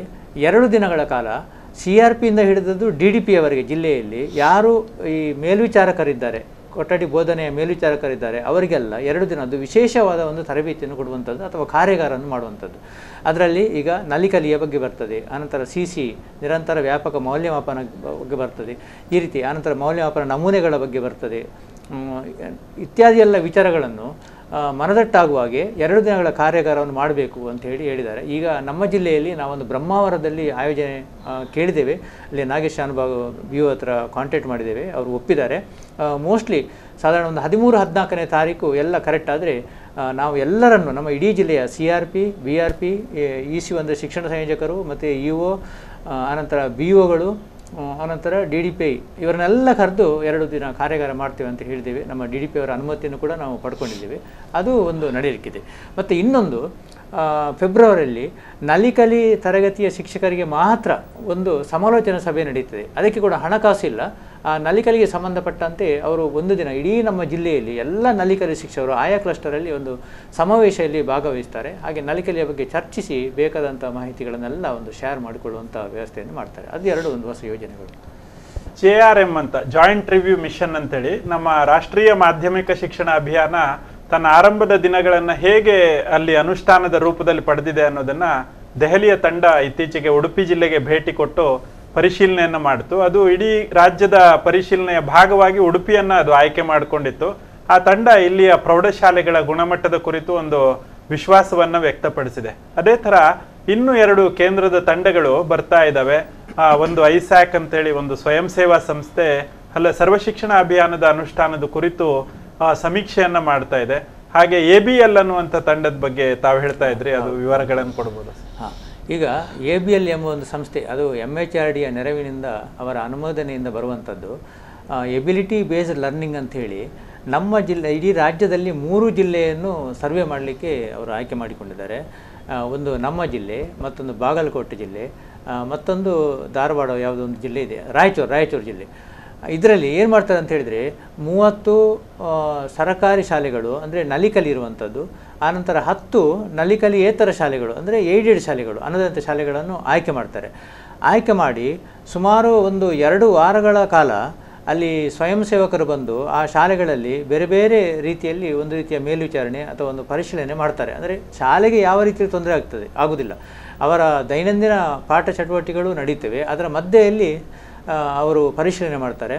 2 ದಿನಗಳ ಕಾಲ CRPಯಿಂದ ಹಿಡಿದದ್ದು DDPಯವರೆಗೆ ಜಿಲ್ಲೆಯಲ್ಲಿ ಯಾರು ಈ ಮೇಲ್ವಿಚಾರಕರಿದ್ದಾರೆ, ಕೊಠಡಿ ಬೋಧನೆಯ ಮೇಲ್ವಿಚಾರಕರಿದ್ದಾರೆ, ಅವರಿಗೆಲ್ಲ 2 ದಿನ ಅದು ವಿಶೇಷವಾದ ಒಂದು ತರಬೇತಿಯನ್ನು ಕೊಡುವಂಥದ್ದು ಅಥವಾ ಕಾರ್ಯಾಗಾರವನ್ನು ಮಾಡುವಂಥದ್ದು. ಅದರಲ್ಲಿ ಈಗ ನಲಿಕಲಿಯ ಬಗ್ಗೆ ಬರ್ತದೆ, ಆನಂತರ CC ನಿರಂತರ ವ್ಯಾಪಕ ಮೌಲ್ಯಮಾಪನ ಬಗ್ಗೆ ಬರ್ತದೆ, ಈ ರೀತಿ ಆನಂತರ ಮೌಲ್ಯಮಾಪನ ನಮೂನೆಗಳ ಬಗ್ಗೆ ಬರ್ತದೆ, ಇತ್ಯಾದಿ ಎಲ್ಲ ವಿಚಾರಗಳನ್ನು ಮನದಟ್ಟಾಗುವ ಹಾಗೆ 2 ದಿನಗಳ ಕಾರ್ಯಾಗಾರವನ್ನು ಮಾಡಬೇಕು ಅಂತ ಹೇಳಿದ್ದಾರೆ. ಈಗ ನಮ್ಮ ಜಿಲ್ಲೆಯಲ್ಲಿ ನಾವೊಂದು ಬ್ರಹ್ಮಾವರದಲ್ಲಿ ಆಯೋಜನೆ ಕೇಳಿದ್ದೇವೆ. ಅಲ್ಲಿ ನಾಗೇಶ್ ಶಾನುಭಾಗ್ BO ಹತ್ರ ಕಾಂಟ್ಯಾಕ್ಟ್ ಮಾಡಿದ್ದೇವೆ, ಅವರು ಒಪ್ಪಿದ್ದಾರೆ. ಮೋಸ್ಟ್ಲಿ ಸಾಧಾರಣ ಒಂದು 13-14ನೇ ತಾರೀಕು ಎಲ್ಲ ಕರೆಕ್ಟ್ ಆದರೆ ನಾವು ಎಲ್ಲರನ್ನು ನಮ್ಮ ಇಡೀ ಜಿಲ್ಲೆಯ CRP, BRP, ECO ಅಂದರೆ ಶಿಕ್ಷಣ ಸಂಯೋಜಕರು ಮತ್ತು EO, ಆನಂತರ BOಗಳು, ಆನಂತರ DDPI ಇವರನ್ನೆಲ್ಲ ಕರೆದು 2 ದಿನ ಕಾರ್ಯಾಗಾರ ಮಾಡ್ತೇವೆ ಅಂತ ಹೇಳಿದ್ದೇವೆ. ನಮ್ಮ DDPI ಅವರ ಅನುಮತಿಯನ್ನು ಕೂಡ ನಾವು ಪಡ್ಕೊಂಡಿದ್ದೇವೆ. ಅದು ಒಂದು ನಡೆಯಲಿಕ್ಕಿದೆ. ಮತ್ತು ಇನ್ನೊಂದು, ಫೆಬ್ರವರಿಯಲ್ಲಿ ನಲಿಕಲಿ ತರಗತಿಯ ಶಿಕ್ಷಕರಿಗೆ ಮಾತ್ರ ಒಂದು ಸಮಾಲೋಚನಾ ಸಭೆ ನಡೀತದೆ. ಅದಕ್ಕೆ ಕೂಡ ಹಣಕಾಸಿಲ್ಲ. ಆ ನಲಿಕಲಿಗೆ ಸಂಬಂಧಪಟ್ಟಂತೆ ಅವರು 1 ದಿನ ಇಡೀ ನಮ್ಮ ಜಿಲ್ಲೆಯಲ್ಲಿ ಎಲ್ಲ ನಲಿಕಲಿ ಶಿಕ್ಷಕರು ಆಯಾ ಕ್ಲಸ್ಟರಲ್ಲಿ ಒಂದು ಸಮಾವೇಶದಲ್ಲಿ ಭಾಗವಹಿಸ್ತಾರೆ. ಹಾಗೆ ನಲಿಕಲಿಯ ಬಗ್ಗೆ ಚರ್ಚಿಸಿ ಬೇಕಾದಂಥ ಮಾಹಿತಿಗಳನ್ನೆಲ್ಲ ಒಂದು ಶೇರ್ ಮಾಡಿಕೊಳ್ಳುವಂಥ ವ್ಯವಸ್ಥೆಯನ್ನು ಮಾಡ್ತಾರೆ. ಅದು 2 ಒಂದು ಹೊಸ ಯೋಜನೆಗಳು. JRM ಅಂತ, ಜಾಯಿಂಟ್ ರಿವ್ಯೂ ಮಿಷನ್ ಅಂತೇಳಿ, ನಮ್ಮ ರಾಷ್ಟ್ರೀಯ ಮಾಧ್ಯಮಿಕ ಶಿಕ್ಷಣ ಅಭಿಯಾನ ತನ್ನ ಆರಂಭದ ದಿನಗಳನ್ನು ಹೇಗೆ ಅಲ್ಲಿ ಅನುಷ್ಠಾನದ ರೂಪದಲ್ಲಿ ಪಡೆದಿದೆ ಅನ್ನೋದನ್ನು ದೆಹಲಿಯ ತಂಡ ಇತ್ತೀಚೆಗೆ ಉಡುಪಿ ಜಿಲ್ಲೆಗೆ ಭೇಟಿ ಕೊಟ್ಟು ಪರಿಶೀಲನೆಯನ್ನು ಮಾಡಿತು. ಅದು ಇಡೀ ರಾಜ್ಯದ ಪರಿಶೀಲನೆಯ ಭಾಗವಾಗಿ ಉಡುಪಿಯನ್ನು ಅದು ಆಯ್ಕೆ ಮಾಡಿಕೊಂಡಿತ್ತು. ಆ ತಂಡ ಇಲ್ಲಿಯ ಪ್ರೌಢಶಾಲೆಗಳ ಗುಣಮಟ್ಟದ ಕುರಿತು ಒಂದು ವಿಶ್ವಾಸವನ್ನು ವ್ಯಕ್ತಪಡಿಸಿದೆ. ಅದೇ ಥರ ಇನ್ನೂ 2 ಕೇಂದ್ರದ ತಂಡಗಳು ಬರ್ತಾ ಇದ್ದಾವೆ. ಒಂದು ಐಸ್ಯಾಕ್ ಅಂತೇಳಿ ಒಂದು ಸ್ವಯಂ ಸೇವಾ ಸಂಸ್ಥೆ ಸರ್ವಶಿಕ್ಷಣ ಅಭಿಯಾನದ ಅನುಷ್ಠಾನದ ಕುರಿತು ಸಮೀಕ್ಷೆಯನ್ನ ಮಾಡ್ತಾ ಇದೆ. ಹಾಗೆ ABL ಅನ್ನುವಂಥ ತಂಡದ ಬಗ್ಗೆ ತಾವು ಹೇಳ್ತಾ ಇದ್ರಿ, ಅದು ವಿವರಗಳನ್ನು ಕೊಡ್ಬೋದು? ಈಗ ABL ಎಂಬ ಒಂದು ಸಂಸ್ಥೆ, ಅದು MHRDಯ ನೆರವಿನಿಂದ ಅವರ ಅನುಮೋದನೆಯಿಂದ ಬರುವಂಥದ್ದು. ಎಬಿಲಿಟಿ ಬೇಸ್ಡ್ ಲರ್ನಿಂಗ್ ಅಂಥೇಳಿ ನಮ್ಮ ಜಿಲ್ಲೆ, ಇಡೀ ರಾಜ್ಯದಲ್ಲಿ 3 ಜಿಲ್ಲೆಯನ್ನು ಸರ್ವೆ ಮಾಡಲಿಕ್ಕೆ ಅವರು ಆಯ್ಕೆ ಮಾಡಿಕೊಂಡಿದ್ದಾರೆ. ಒಂದು ನಮ್ಮ ಜಿಲ್ಲೆ, ಮತ್ತೊಂದು ಬಾಗಲಕೋಟೆ ಜಿಲ್ಲೆ, ಮತ್ತೊಂದು ಧಾರವಾಡ ಯಾವುದೋ ಒಂದು ಜಿಲ್ಲೆ ಇದೆ, ರಾಯಚೂರು ಜಿಲ್ಲೆ. ಇದರಲ್ಲಿ ಏನು ಮಾಡ್ತಾರೆ ಅಂತ ಹೇಳಿದರೆ 30 ಸರಕಾರಿ ಶಾಲೆಗಳು ಅಂದರೆ ನಲಿಕಲಿ ಇರುವಂಥದ್ದು, ಆನಂತರ 10 ನಲಿಕಲಿಯೇತರ ಶಾಲೆಗಳು ಅಂದರೆ ಏಡೆಡ್ ಶಾಲೆಗಳು, ಅನುದಾನಿತ ಶಾಲೆಗಳನ್ನು ಆಯ್ಕೆ ಮಾಡ್ತಾರೆ. ಆಯ್ಕೆ ಮಾಡಿ ಸುಮಾರು ಒಂದು 2 ವಾರಗಳ ಕಾಲ ಅಲ್ಲಿ ಸ್ವಯಂ ಸೇವಕರು ಬಂದು ಆ ಶಾಲೆಗಳಲ್ಲಿ ಬೇರೆ ಬೇರೆ ರೀತಿಯಲ್ಲಿ ಒಂದು ರೀತಿಯ ಮೇಲ್ವಿಚಾರಣೆ ಅಥವಾ ಒಂದು ಪರಿಶೀಲನೆ ಮಾಡ್ತಾರೆ. ಅಂದರೆ ಶಾಲೆಗೆ ಯಾವ ರೀತಿಯಲ್ಲಿ ತೊಂದರೆ ಆಗುವುದಿಲ್ಲ, ಅವರ ದೈನಂದಿನ ಪಾಠ ಚಟುವಟಿಕೆಗಳು ನಡೀತವೆ, ಅದರ ಮಧ್ಯೆಯಲ್ಲಿ ಅವರು ಪರಿಶೀಲನೆ ಮಾಡ್ತಾರೆ.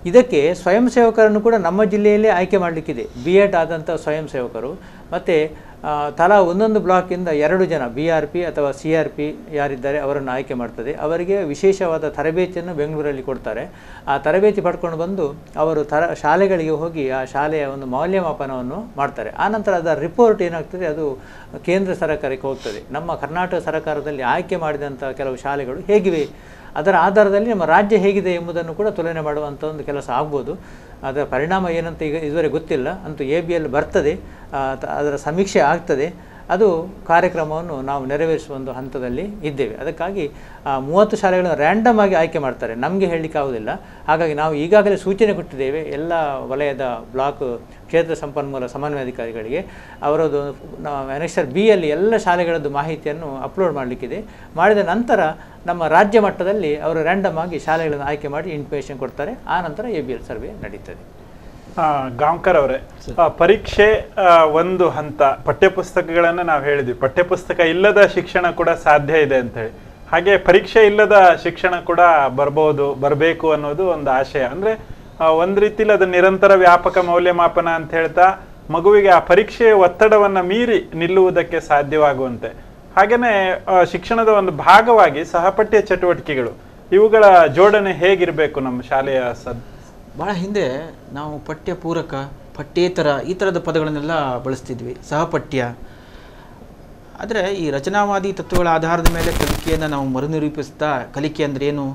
ಇದಕ್ಕೆ ಸ್ವಯಂ ಸೇವಕರನ್ನು ಕೂಡ ನಮ್ಮ ಜಿಲ್ಲೆಯಲ್ಲೇ ಆಯ್ಕೆ ಮಾಡಲಿಕ್ಕಿದೆ. B.Ed ಆದಂಥ ಸ್ವಯಂ ಸೇವಕರು ಮತ್ತು ತಲಾ ಒಂದೊಂದು ಬ್ಲಾಕಿಂದ 2 ಜನ BRP ಅಥವಾ CRP ಯಾರಿದ್ದಾರೆ ಅವರನ್ನು ಆಯ್ಕೆ ಮಾಡ್ತದೆ. ಅವರಿಗೆ ವಿಶೇಷವಾದ ತರಬೇತಿಯನ್ನು ಬೆಂಗಳೂರಲ್ಲಿ ಕೊಡ್ತಾರೆ. ಆ ತರಬೇತಿ ಪಡ್ಕೊಂಡು ಬಂದು ಅವರು ಶಾಲೆಗಳಿಗೆ ಹೋಗಿ ಆ ಶಾಲೆಯ ಒಂದು ಮೌಲ್ಯಮಾಪನವನ್ನು ಮಾಡ್ತಾರೆ. ಆನಂತರ ಅದರ ರಿಪೋರ್ಟ್ ಏನಾಗ್ತದೆ, ಅದು ಕೇಂದ್ರ ಸರ್ಕಾರಕ್ಕೆ ಹೋಗ್ತದೆ. ನಮ್ಮ ಕರ್ನಾಟಕ ಸರ್ಕಾರದಲ್ಲಿ ಆಯ್ಕೆ ಮಾಡಿದಂಥ ಕೆಲವು ಶಾಲೆಗಳು ಹೇಗಿವೆ, ಅದರ ಆಧಾರದಲ್ಲಿ ನಮ್ಮ ರಾಜ್ಯ ಹೇಗಿದೆ ಎಂಬುದನ್ನು ಕೂಡ ತುಲನೆ ಮಾಡುವಂಥ ಒಂದು ಕೆಲಸ ಆಗ್ಬೋದು. ಅದರ ಪರಿಣಾಮ ಏನಂತ ಈಗ ಇದುವರೆಗೆ ಗೊತ್ತಿಲ್ಲ. ಅಂತೂ ABL ಬರ್ತದೆ, ಅದರ ಸಮೀಕ್ಷೆ ಆಗ್ತದೆ. ಅದು ಕಾರ್ಯಕ್ರಮವನ್ನು ನಾವು ನೆರವೇರಿಸುವ ಒಂದು ಹಂತದಲ್ಲಿ ಇದ್ದೇವೆ. ಅದಕ್ಕಾಗಿ 30 ಶಾಲೆಗಳನ್ನು ರ್ಯಾಂಡಮ್ ಆಗಿ ಆಯ್ಕೆ ಮಾಡ್ತಾರೆ, ನಮಗೆ ಹೇಳಲಿಕ್ಕೆ ಆಗೋದಿಲ್ಲ. ಹಾಗಾಗಿ ನಾವು ಈಗಾಗಲೇ ಸೂಚನೆ ಕೊಟ್ಟಿದ್ದೇವೆ ಎಲ್ಲ ವಲಯದ ಬ್ಲಾಕ್ ಕ್ಷೇತ್ರ ಸಂಪನ್ಮೂಲ ಸಮನ್ವಯಾಧಿಕಾರಿಗಳಿಗೆ. ಅವರದ್ದು Annexure B ಯಲ್ಲಿ ಎಲ್ಲ ಶಾಲೆಗಳದ್ದು ಮಾಹಿತಿಯನ್ನು ಅಪ್ಲೋಡ್ ಮಾಡಲಿಕ್ಕಿದೆ. ಮಾಡಿದ ನಂತರ ನಮ್ಮ ರಾಜ್ಯ ಮಟ್ಟದಲ್ಲಿ ಅವರು ರ್ಯಾಂಡಮ್ ಆಗಿ ಶಾಲೆಗಳನ್ನು ಆಯ್ಕೆ ಮಾಡಿ ಇನ್ಫಾರ್ಮೇಷನ್ ಕೊಡ್ತಾರೆ. ಆ ನಂತರ ABL ಸರ್ವೆ ನಡೀತದೆ. ಗಾಂವ್ಕರ್ ಅವರೇ, ಪರೀಕ್ಷೆ ಒಂದು ಹಂತ, ಪಠ್ಯಪುಸ್ತಕಗಳನ್ನು ನಾವು ಹೇಳಿದ್ವಿ, ಪಠ್ಯಪುಸ್ತಕ ಇಲ್ಲದ ಶಿಕ್ಷಣ ಕೂಡ ಸಾಧ್ಯ ಇದೆ ಅಂತ ಹೇಳಿ. ಹಾಗೆ ಪರೀಕ್ಷೆ ಇಲ್ಲದ ಶಿಕ್ಷಣ ಕೂಡ ಬರಬೇಕು ಅನ್ನೋದು ಒಂದು ಆಶಯ. ಅಂದ್ರೆ ಒಂದು ರೀತಿಲಿ ಅದು ನಿರಂತರ ವ್ಯಾಪಕ ಮೌಲ್ಯಮಾಪನ ಅಂತ ಹೇಳ್ತಾ ಮಗುವಿಗೆ ಆ ಪರೀಕ್ಷೆಯ ಒತ್ತಡವನ್ನ ಮೀರಿ ನಿಲ್ಲುವುದಕ್ಕೆ ಸಾಧ್ಯವಾಗುವಂತೆ. ಹಾಗೇನೆ ಶಿಕ್ಷಣದ ಒಂದು ಭಾಗವಾಗಿ ಸಹಪಠ್ಯ ಚಟುವಟಿಕೆಗಳು, ಇವುಗಳ ಜೋಡಣೆ ಹೇಗಿರಬೇಕು ನಮ್ಮ ಶಾಲೆಯ ಭಾಳ ಹಿಂದೆ ನಾವು ಪಠ್ಯ ಪೂರಕ, ಪಠ್ಯೇತರ ಈ ಥರದ ಪದಗಳನ್ನೆಲ್ಲ ಬಳಸ್ತಿದ್ವಿ, ಸಹಪಠ್ಯ. ಆದರೆ ಈ ರಚನಾವಾದಿ ತತ್ವಗಳ ಆಧಾರದ ಮೇಲೆ ಕಲಿಕೆಯನ್ನು ನಾವು ಮರುನಿರೂಪಿಸ್ತಾ, ಕಲಿಕೆ ಅಂದರೆ ಏನು,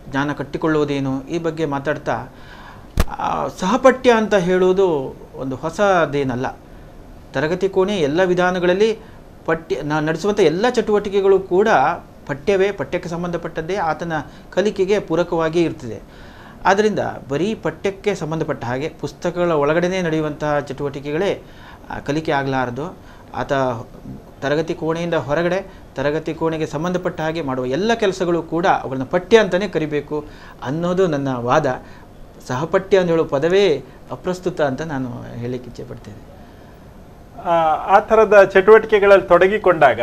ಜ್ಞಾನ ಕಟ್ಟಿಕೊಳ್ಳುವುದೇನು, ಈ ಬಗ್ಗೆ ಮಾತಾಡ್ತಾ ಸಹಪಠ್ಯ ಅಂತ ಹೇಳುವುದು ಒಂದು ಹೊಸದೇನಲ್ಲ. ತರಗತಿ ಕೋಣೆ ಎಲ್ಲ ವಿಧಾನಗಳಲ್ಲಿ ನಡೆಸುವಂಥ ಎಲ್ಲ ಚಟುವಟಿಕೆಗಳು ಕೂಡ ಪಠ್ಯವೇ, ಪಠ್ಯಕ್ಕೆ ಸಂಬಂಧಪಟ್ಟದ್ದೇ, ಆತನ ಕಲಿಕೆಗೆ ಪೂರಕವಾಗಿ ಇರ್ತದೆ. ಆದ್ದರಿಂದ ಬರೀ ಪಠ್ಯಕ್ಕೆ ಸಂಬಂಧಪಟ್ಟ ಹಾಗೆ ಪುಸ್ತಕಗಳ ಒಳಗಡೆ ನಡೆಯುವಂತಹ ಚಟುವಟಿಕೆಗಳೇ ಕಲಿಕೆ ಆಗಲಾರದು. ಆತ ತರಗತಿ ಕೋಣೆಯಿಂದ ಹೊರಗಡೆ ತರಗತಿ ಕೋಣೆಗೆ ಸಂಬಂಧಪಟ್ಟ ಹಾಗೆ ಮಾಡುವ ಎಲ್ಲ ಕೆಲಸಗಳು ಕೂಡ ಅವುಗಳನ್ನ ಪಠ್ಯ ಅಂತಲೇ ಕರಿಬೇಕು ಅನ್ನೋದು ನನ್ನ ವಾದ. ಸಹಪಠ್ಯ ಅಂತ ಹೇಳೋ ಪದವೇ ಅಪ್ರಸ್ತುತ ಅಂತ ನಾನು ಹೇಳಲಿಕ್ಕೆ ಇಚ್ಛೆಪಡ್ತೇನೆ. ಆ ಥರದ ಚಟುವಟಿಕೆಗಳಲ್ಲಿ ತೊಡಗಿಕೊಂಡಾಗ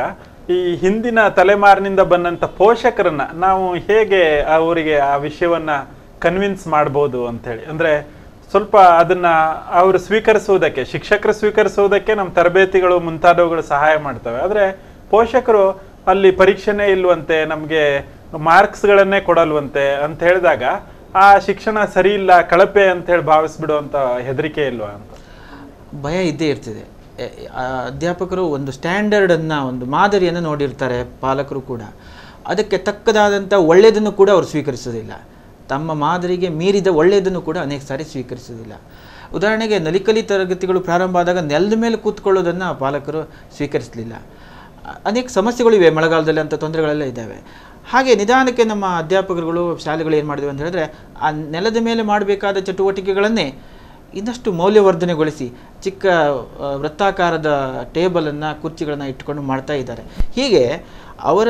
ಈ ಹಿಂದಿನ ತಲೆಮಾರಿನಿಂದ ಬಂದಂಥ ಪೋಷಕರನ್ನ ನಾವು ಹೇಗೆ ಅವರಿಗೆ ಆ ವಿಷಯವನ್ನ ಕನ್ವಿನ್ಸ್ ಮಾಡ್ಬೋದು ಅಂಥೇಳಿ, ಅಂದರೆ ಸ್ವಲ್ಪ ಅದನ್ನ ಅವರು ಸ್ವೀಕರಿಸುವುದಕ್ಕೆ, ಶಿಕ್ಷಕರು ಸ್ವೀಕರಿಸುವುದಕ್ಕೆ ನಮ್ಮ ತರಬೇತಿಗಳು ಮುಂತಾದವುಗಳು ಸಹಾಯ ಮಾಡ್ತವೆ. ಆದರೆ ಪೋಷಕರು ಅಲ್ಲಿ ಪರೀಕ್ಷೆನೇ ಇಲ್ವಂತೆ, ನಮಗೆ ಮಾರ್ಕ್ಸ್ಗಳನ್ನೇ ಕೊಡಲ್ವಂತೆ ಅಂತ ಹೇಳಿದಾಗ ಆ ಶಿಕ್ಷಣ ಸರಿ ಇಲ್ಲ, ಕಳಪೆ ಅಂತ ಹೇಳಿ ಭಾವಿಸ್ಬಿಡುವಂಥ ಹೆದರಿಕೆ ಇಲ್ವಾ ಅಂತ ಭಯ ಇದ್ದೇ ಇರ್ತದೆ. ಅಧ್ಯಾಪಕರು ಒಂದು ಸ್ಟ್ಯಾಂಡರ್ಡನ್ನು, ಒಂದು ಮಾದರಿಯನ್ನು ನೋಡಿರ್ತಾರೆ, ಪಾಲಕರು ಕೂಡ ಅದಕ್ಕೆ ತಕ್ಕದಾದಂಥ ಒಳ್ಳೆಯದನ್ನು ಕೂಡ ಅವರು ಸ್ವೀಕರಿಸೋದಿಲ್ಲ. ತಮ್ಮ ಮಾದರಿಗೆ ಮೀರಿದ ಒಳ್ಳೆಯದನ್ನು ಕೂಡ ಅನೇಕ ಸಾರಿ ಸ್ವೀಕರಿಸೋದಿಲ್ಲ. ಉದಾಹರಣೆಗೆ ನಲಿಕಲಿ ತರಗತಿಗಳು ಪ್ರಾರಂಭ ಆದಾಗ ನೆಲದ ಮೇಲೆ ಕೂತ್ಕೊಳ್ಳೋದನ್ನು ಪಾಲಕರು ಸ್ವೀಕರಿಸಲಿಲ್ಲ. ಅನೇಕ ಸಮಸ್ಯೆಗಳಿವೆ, ಮಳೆಗಾಲದಲ್ಲಿ ಅಂಥ ತೊಂದರೆಗಳೆಲ್ಲ ಇದ್ದಾವೆ. ಹಾಗೆ ನಿಧಾನಕ್ಕೆ ನಮ್ಮ ಅಧ್ಯಾಪಕರುಗಳು, ಶಾಲೆಗಳು ಏನು ಮಾಡಿದ್ವಿ ಅಂತ ಹೇಳಿದ್ರೆ, ಆ ನೆಲದ ಮೇಲೆ ಮಾಡಬೇಕಾದ ಚಟುವಟಿಕೆಗಳನ್ನೇ ಇನ್ನಷ್ಟು ಮೌಲ್ಯವರ್ಧನೆಗೊಳಿಸಿ ಚಿಕ್ಕ ವೃತ್ತಾಕಾರದ ಟೇಬಲನ್ನು, ಕುರ್ಚಿಗಳನ್ನು ಇಟ್ಕೊಂಡು ಮಾಡ್ತಾ ಇದ್ದಾರೆ. ಹೀಗೆ ಅವರ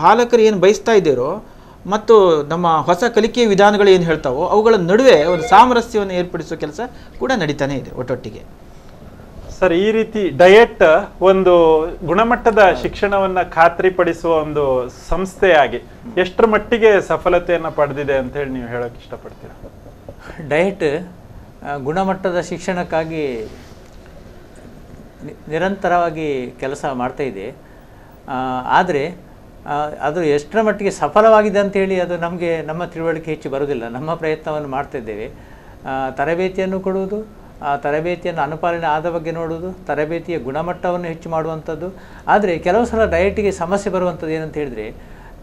ಪಾಲಕರು ಏನು ಬಯಸ್ತಾ ಇದ್ದಾರೋ ಮತ್ತು ನಮ್ಮ ಹೊಸ ಕಲಿಕೆಯ ವಿಧಾನಗಳು ಏನು ಹೇಳ್ತಾವೋ ಅವುಗಳ ನಡುವೆ ಒಂದು ಸಾಮರಸ್ಯವನ್ನು ಏರ್ಪಡಿಸುವ ಕೆಲಸ ಕೂಡ ನಡೀತಾನೆ ಇದೆ ಒಟ್ಟೊಟ್ಟಿಗೆ. ಸರ್, ಈ ರೀತಿ ಡಯಟ್ ಒಂದು ಗುಣಮಟ್ಟದ ಶಿಕ್ಷಣವನ್ನ ಖಾತ್ರಿಪಡಿಸುವ ಒಂದು ಸಂಸ್ಥೆಯಾಗಿ ಎಷ್ಟರ ಮಟ್ಟಿಗೆ ಸಫಲತೆಯನ್ನು ಪಡೆದಿದೆ ಅಂತ ಹೇಳಿ ನೀವು ಹೇಳಕ್ ಇಷ್ಟಪಡ್ತೀರಾ? ಡಯಟ್ ಗುಣಮಟ್ಟದ ಶಿಕ್ಷಣಕ್ಕಾಗಿ ನಿರಂತರವಾಗಿ ಕೆಲಸ ಮಾಡ್ತಾ ಇದೆ. ಆದರೆ ಅದು ಎಷ್ಟರ ಮಟ್ಟಿಗೆ ಸಫಲವಾಗಿದೆ ಅಂಥೇಳಿ ಅದು ನಮ್ಮ ತಿಳುವಳಿಕೆ ಹೆಚ್ಚು ಬರೋದಿಲ್ಲ. ನಮ್ಮ ಪ್ರಯತ್ನವನ್ನು ಮಾಡ್ತಾ ಇದ್ದೇವೆ. ತರಬೇತಿಯನ್ನು ಕೊಡುವುದು, ಆ ತರಬೇತಿಯನ್ನು ಅನುಪಾಲನೆ ಆದ ಬಗ್ಗೆ ನೋಡುವುದು, ತರಬೇತಿಯ ಗುಣಮಟ್ಟವನ್ನು ಹೆಚ್ಚು ಮಾಡುವಂಥದ್ದು. ಆದರೆ ಕೆಲವು ಸಲ ಡಯಟಿಗೆ ಸಮಸ್ಯೆ ಬರುವಂಥದ್ದು ಏನಂತ ಹೇಳಿದರೆ,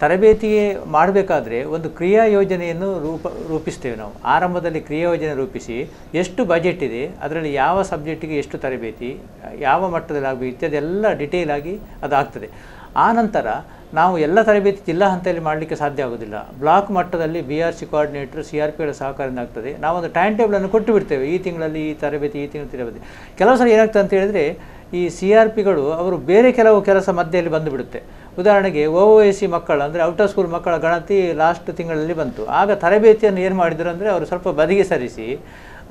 ತರಬೇತಿಗೆ ಮಾಡಬೇಕಾದ್ರೆ ಒಂದು ಕ್ರಿಯಾ ಯೋಜನೆಯನ್ನು ರೂಪಿಸ್ತೇವೆ ನಾವು. ಆರಂಭದಲ್ಲಿ ಕ್ರಿಯಾ ಯೋಜನೆ ರೂಪಿಸಿ ಎಷ್ಟು ಬಜೆಟ್ ಇದೆ, ಅದರಲ್ಲಿ ಯಾವ ಸಬ್ಜೆಕ್ಟಿಗೆ ಎಷ್ಟು ತರಬೇತಿ, ಯಾವ ಮಟ್ಟದಲ್ಲಿ ಆಗಬೇಕು ಇತ್ಯಾದಿ ಎಲ್ಲ ಡಿಟೇಲ್ ಆಗಿ ಅದು ಆಗ್ತದೆ. ಆ ನಂತರ ನಾವು ಎಲ್ಲ ತರಬೇತಿ ಜಿಲ್ಲಾ ಹಂತದಲ್ಲಿ ಮಾಡಲಿಕ್ಕೆ ಸಾಧ್ಯ ಆಗೋದಿಲ್ಲ. ಬ್ಲಾಕ್ ಮಟ್ಟದಲ್ಲಿ BRC ಕೋಆರ್ಡಿನೇಟರ್ CRPಗಳ ಸಹಕಾರದಿಂದ ಆಗ್ತದೆ. ನಾವೊಂದು ಟೈಮ್ ಟೇಬಲನ್ನು ಕೊಟ್ಟು ಬಿಡ್ತೇವೆ, ಈ ತಿಂಗಳಲ್ಲಿ ಈ ತರಬೇತಿ, ಈ ತಿಂಗಳು ತರಬೇತಿ. ಕೆಲವು ಸಲ ಏನಾಗ್ತದೆ ಅಂತ ಹೇಳಿದರೆ, ಈ CRPಗಳು ಅವರು ಬೇರೆ ಕೆಲವು ಕೆಲಸ ಮಧ್ಯೆಯಲ್ಲಿ ಬಂದುಬಿಡುತ್ತೆ. ಉದಾಹರಣೆಗೆ OOSC ಮಕ್ಕಳು ಅಂದರೆ ಔಟ್ ಆಫ್ ಸ್ಕೂಲ್ ಮಕ್ಕಳ ಗಣತಿ ಲಾಸ್ಟ್ ತಿಂಗಳಲ್ಲಿ ಬಂತು. ಆಗ ತರಬೇತಿಯನ್ನು ಏನು ಮಾಡಿದರು ಅಂದರೆ ಅವರು ಸ್ವಲ್ಪ ಬದಿಗೆ ಸರಿಸಿ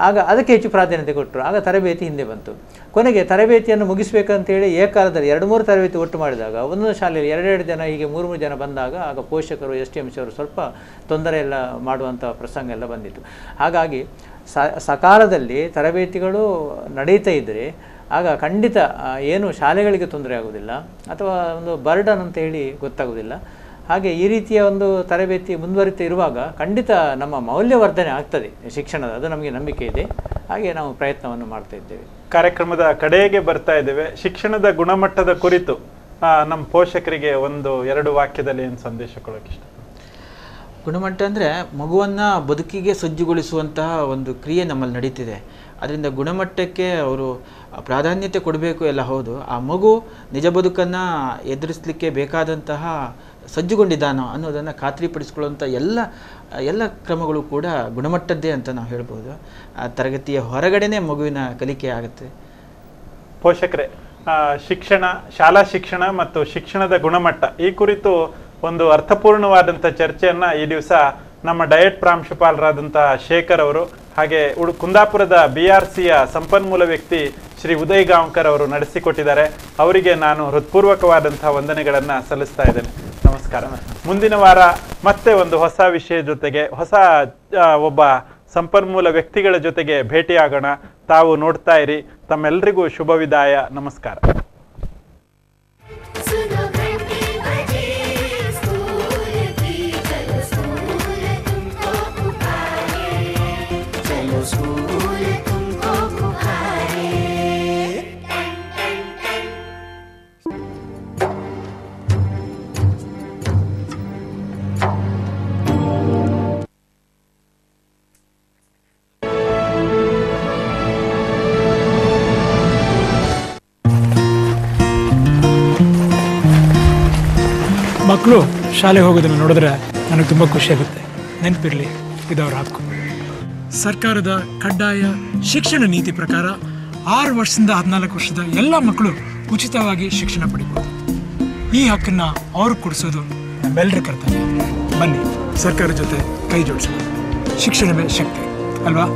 ಆಗ ಅದಕ್ಕೆ ಹೆಚ್ಚು ಪ್ರಾಧಾನ್ಯತೆ ಕೊಟ್ಟರು. ಆಗ ತರಬೇತಿ ಹಿಂದೆ ಬಂತು. ಕೊನೆಗೆ ತರಬೇತಿಯನ್ನು ಮುಗಿಸಬೇಕಂತೇಳಿ ಏಕಾಲದಲ್ಲಿ 2-3 ತರಬೇತಿ ಒಟ್ಟು ಮಾಡಿದಾಗ ಒಂದೊಂದು ಶಾಲೆಯಲ್ಲಿ 2-2 ಜನ ಹೀಗೆ 3-3 ಜನ ಬಂದಾಗ ಆಗ ಪೋಷಕರು STMC ಅವರು ಸ್ವಲ್ಪ ತೊಂದರೆ ಎಲ್ಲ ಮಾಡುವಂಥ ಪ್ರಸಂಗ ಎಲ್ಲ ಬಂದಿತ್ತು. ಹಾಗಾಗಿ ಸಕಾಲದಲ್ಲಿ ತರಬೇತಿಗಳು ನಡೀತಾ ಇದ್ದರೆ ಆಗ ಖಂಡಿತ ಏನು ಶಾಲೆಗಳಿಗೆ ತೊಂದರೆ ಆಗೋದಿಲ್ಲ ಅಥವಾ ಒಂದು ಬರ್ಡನ್ ಅಂತ ಹೇಳಿ ಗೊತ್ತಾಗೋದಿಲ್ಲ. ಹಾಗೆ ಈ ರೀತಿಯ ಒಂದು ತರಬೇತಿ ಮುಂದುವರಿತಾ ಇರುವಾಗ ಖಂಡಿತ ನಮ್ಮ ಮೌಲ್ಯವರ್ಧನೆ ಆಗ್ತದೆ ಶಿಕ್ಷಣದ, ಅದು ನಮಗೆ ನಂಬಿಕೆ ಇದೆ. ಹಾಗೆ ನಾವು ಪ್ರಯತ್ನವನ್ನು ಮಾಡ್ತಾ ಇದ್ದೇವೆ. ಕಾರ್ಯಕ್ರಮದ ಕಡೆಗೆ ಬರ್ತಾ ಇದ್ದೇವೆ. ಶಿಕ್ಷಣದ ಗುಣಮಟ್ಟದ ಕುರಿತು ನಮ್ಮ ಪೋಷಕರಿಗೆ 1-2 ವಾಕ್ಯದಲ್ಲಿ ಏನು ಸಂದೇಶ ಕೊಡೋಕೆ ಇಷ್ಟ? ಗುಣಮಟ್ಟ ಅಂದರೆ ಮಗುವನ್ನು ಬದುಕಿಗೆ ಸಜ್ಜುಗೊಳಿಸುವಂತಹ ಒಂದು ಕ್ರಿಯೆ ನಮ್ಮಲ್ಲಿ ನಡೀತಿದೆ. ಅದರಿಂದ ಗುಣಮಟ್ಟಕ್ಕೆ ಅವರು ಪ್ರಾಧಾನ್ಯತೆ ಕೊಡಬೇಕು ಎಲ್ಲ ಹೌದು. ಆ ಮಗು ನಿಜ ಬದುಕನ್ನು ಎದುರಿಸಲಿಕ್ಕೆ ಬೇಕಾದಂತಹ ಸಜ್ಜುಗೊಂಡಿದ್ದಾನೋ ಅನ್ನೋದನ್ನು ಖಾತ್ರಿಪಡಿಸ್ಕೊಳ್ಳುವಂಥ ಎಲ್ಲ ಕ್ರಮಗಳು ಕೂಡ ಗುಣಮಟ್ಟದ್ದೇ ಅಂತ ನಾವು ಹೇಳ್ಬೋದು. ಆ ತರಗತಿಯ ಹೊರಗಡೆನೇ ಮಗುವಿನ ಕಲಿಕೆ ಆಗುತ್ತೆ. ಪೋಷಕರೇ, ಶಿಕ್ಷಣ, ಶಾಲಾ ಶಿಕ್ಷಣ ಮತ್ತು ಶಿಕ್ಷಣದ ಗುಣಮಟ್ಟ ಈ ಕುರಿತು ಒಂದು ಅರ್ಥಪೂರ್ಣವಾದಂಥ ಚರ್ಚೆಯನ್ನು ಈ ದಿವಸ ನಮ್ಮ ಡಯಟ್ ಪ್ರಾಂಶುಪಾಲರಾದಂಥ ಶೇಖರ್ ಅವರು ಹಾಗೆ ಕುಂದಾಪುರದ BRCಯ ಸಂಪನ್ಮೂಲ ವ್ಯಕ್ತಿ ಶ್ರೀ ಉದಯ್ ಗಾಂವ್ಕರ್ ಅವರು ನಡೆಸಿಕೊಟ್ಟಿದ್ದಾರೆ. ಅವರಿಗೆ ನಾನು ಹೃತ್ಪೂರ್ವಕವಾದಂಥ ವಂದನೆಗಳನ್ನು ಸಲ್ಲಿಸ್ತಾ ಇದ್ದೇನೆ. ನಮಸ್ಕಾರ. ಮುಂದಿನ ವಾರ ಮತ್ತೆ ಒಂದು ಹೊಸ ವಿಷಯ ಜೊತೆಗೆ ಹೊಸ ಒಬ್ಬ ಸಂಪನ್ಮೂಲ ವ್ಯಕ್ತಿಗಳ ಜೊತೆಗೆ ಭೇಟಿಯಾಗೋಣ. ತಾವು ನೋಡ್ತಾ ಇರಿ. ತಮ್ಮೆಲ್ಲರಿಗೂ ಶುಭ ವಿದಾಯ. ನಮಸ್ಕಾರ. ಮಕ್ಕಳು ಶಾಲೆಗೆ ಹೋಗೋದನ್ನು ನೋಡಿದ್ರೆ ನನಗೆ ತುಂಬ ಖುಷಿಯಾಗುತ್ತೆ. ನೆನಪಿರಲಿ, ಇದು ಅವ್ರ ಹಕ್ಕು. ಸರ್ಕಾರದ ಕಡ್ಡಾಯ ಶಿಕ್ಷಣ ನೀತಿ ಪ್ರಕಾರ 6 ವರ್ಷದಿಂದ 14 ವರ್ಷದ ಎಲ್ಲ ಮಕ್ಕಳು ಉಚಿತವಾಗಿ ಶಿಕ್ಷಣ ಪಡಿಬೋದು. ಈ ಹಕ್ಕನ್ನು ಅವ್ರಿಗೆ ಕೊಡಿಸೋದು ನಮ್ಮೆಲ್ಲರ ಕರ್ತವ್ಯ. ಬನ್ನಿ, ಸರ್ಕಾರದ ಜೊತೆ ಕೈ ಜೋಡಿಸೋಣ. ಶಿಕ್ಷಣವೇ ಶಕ್ತಿ ಅಲ್ವಾ?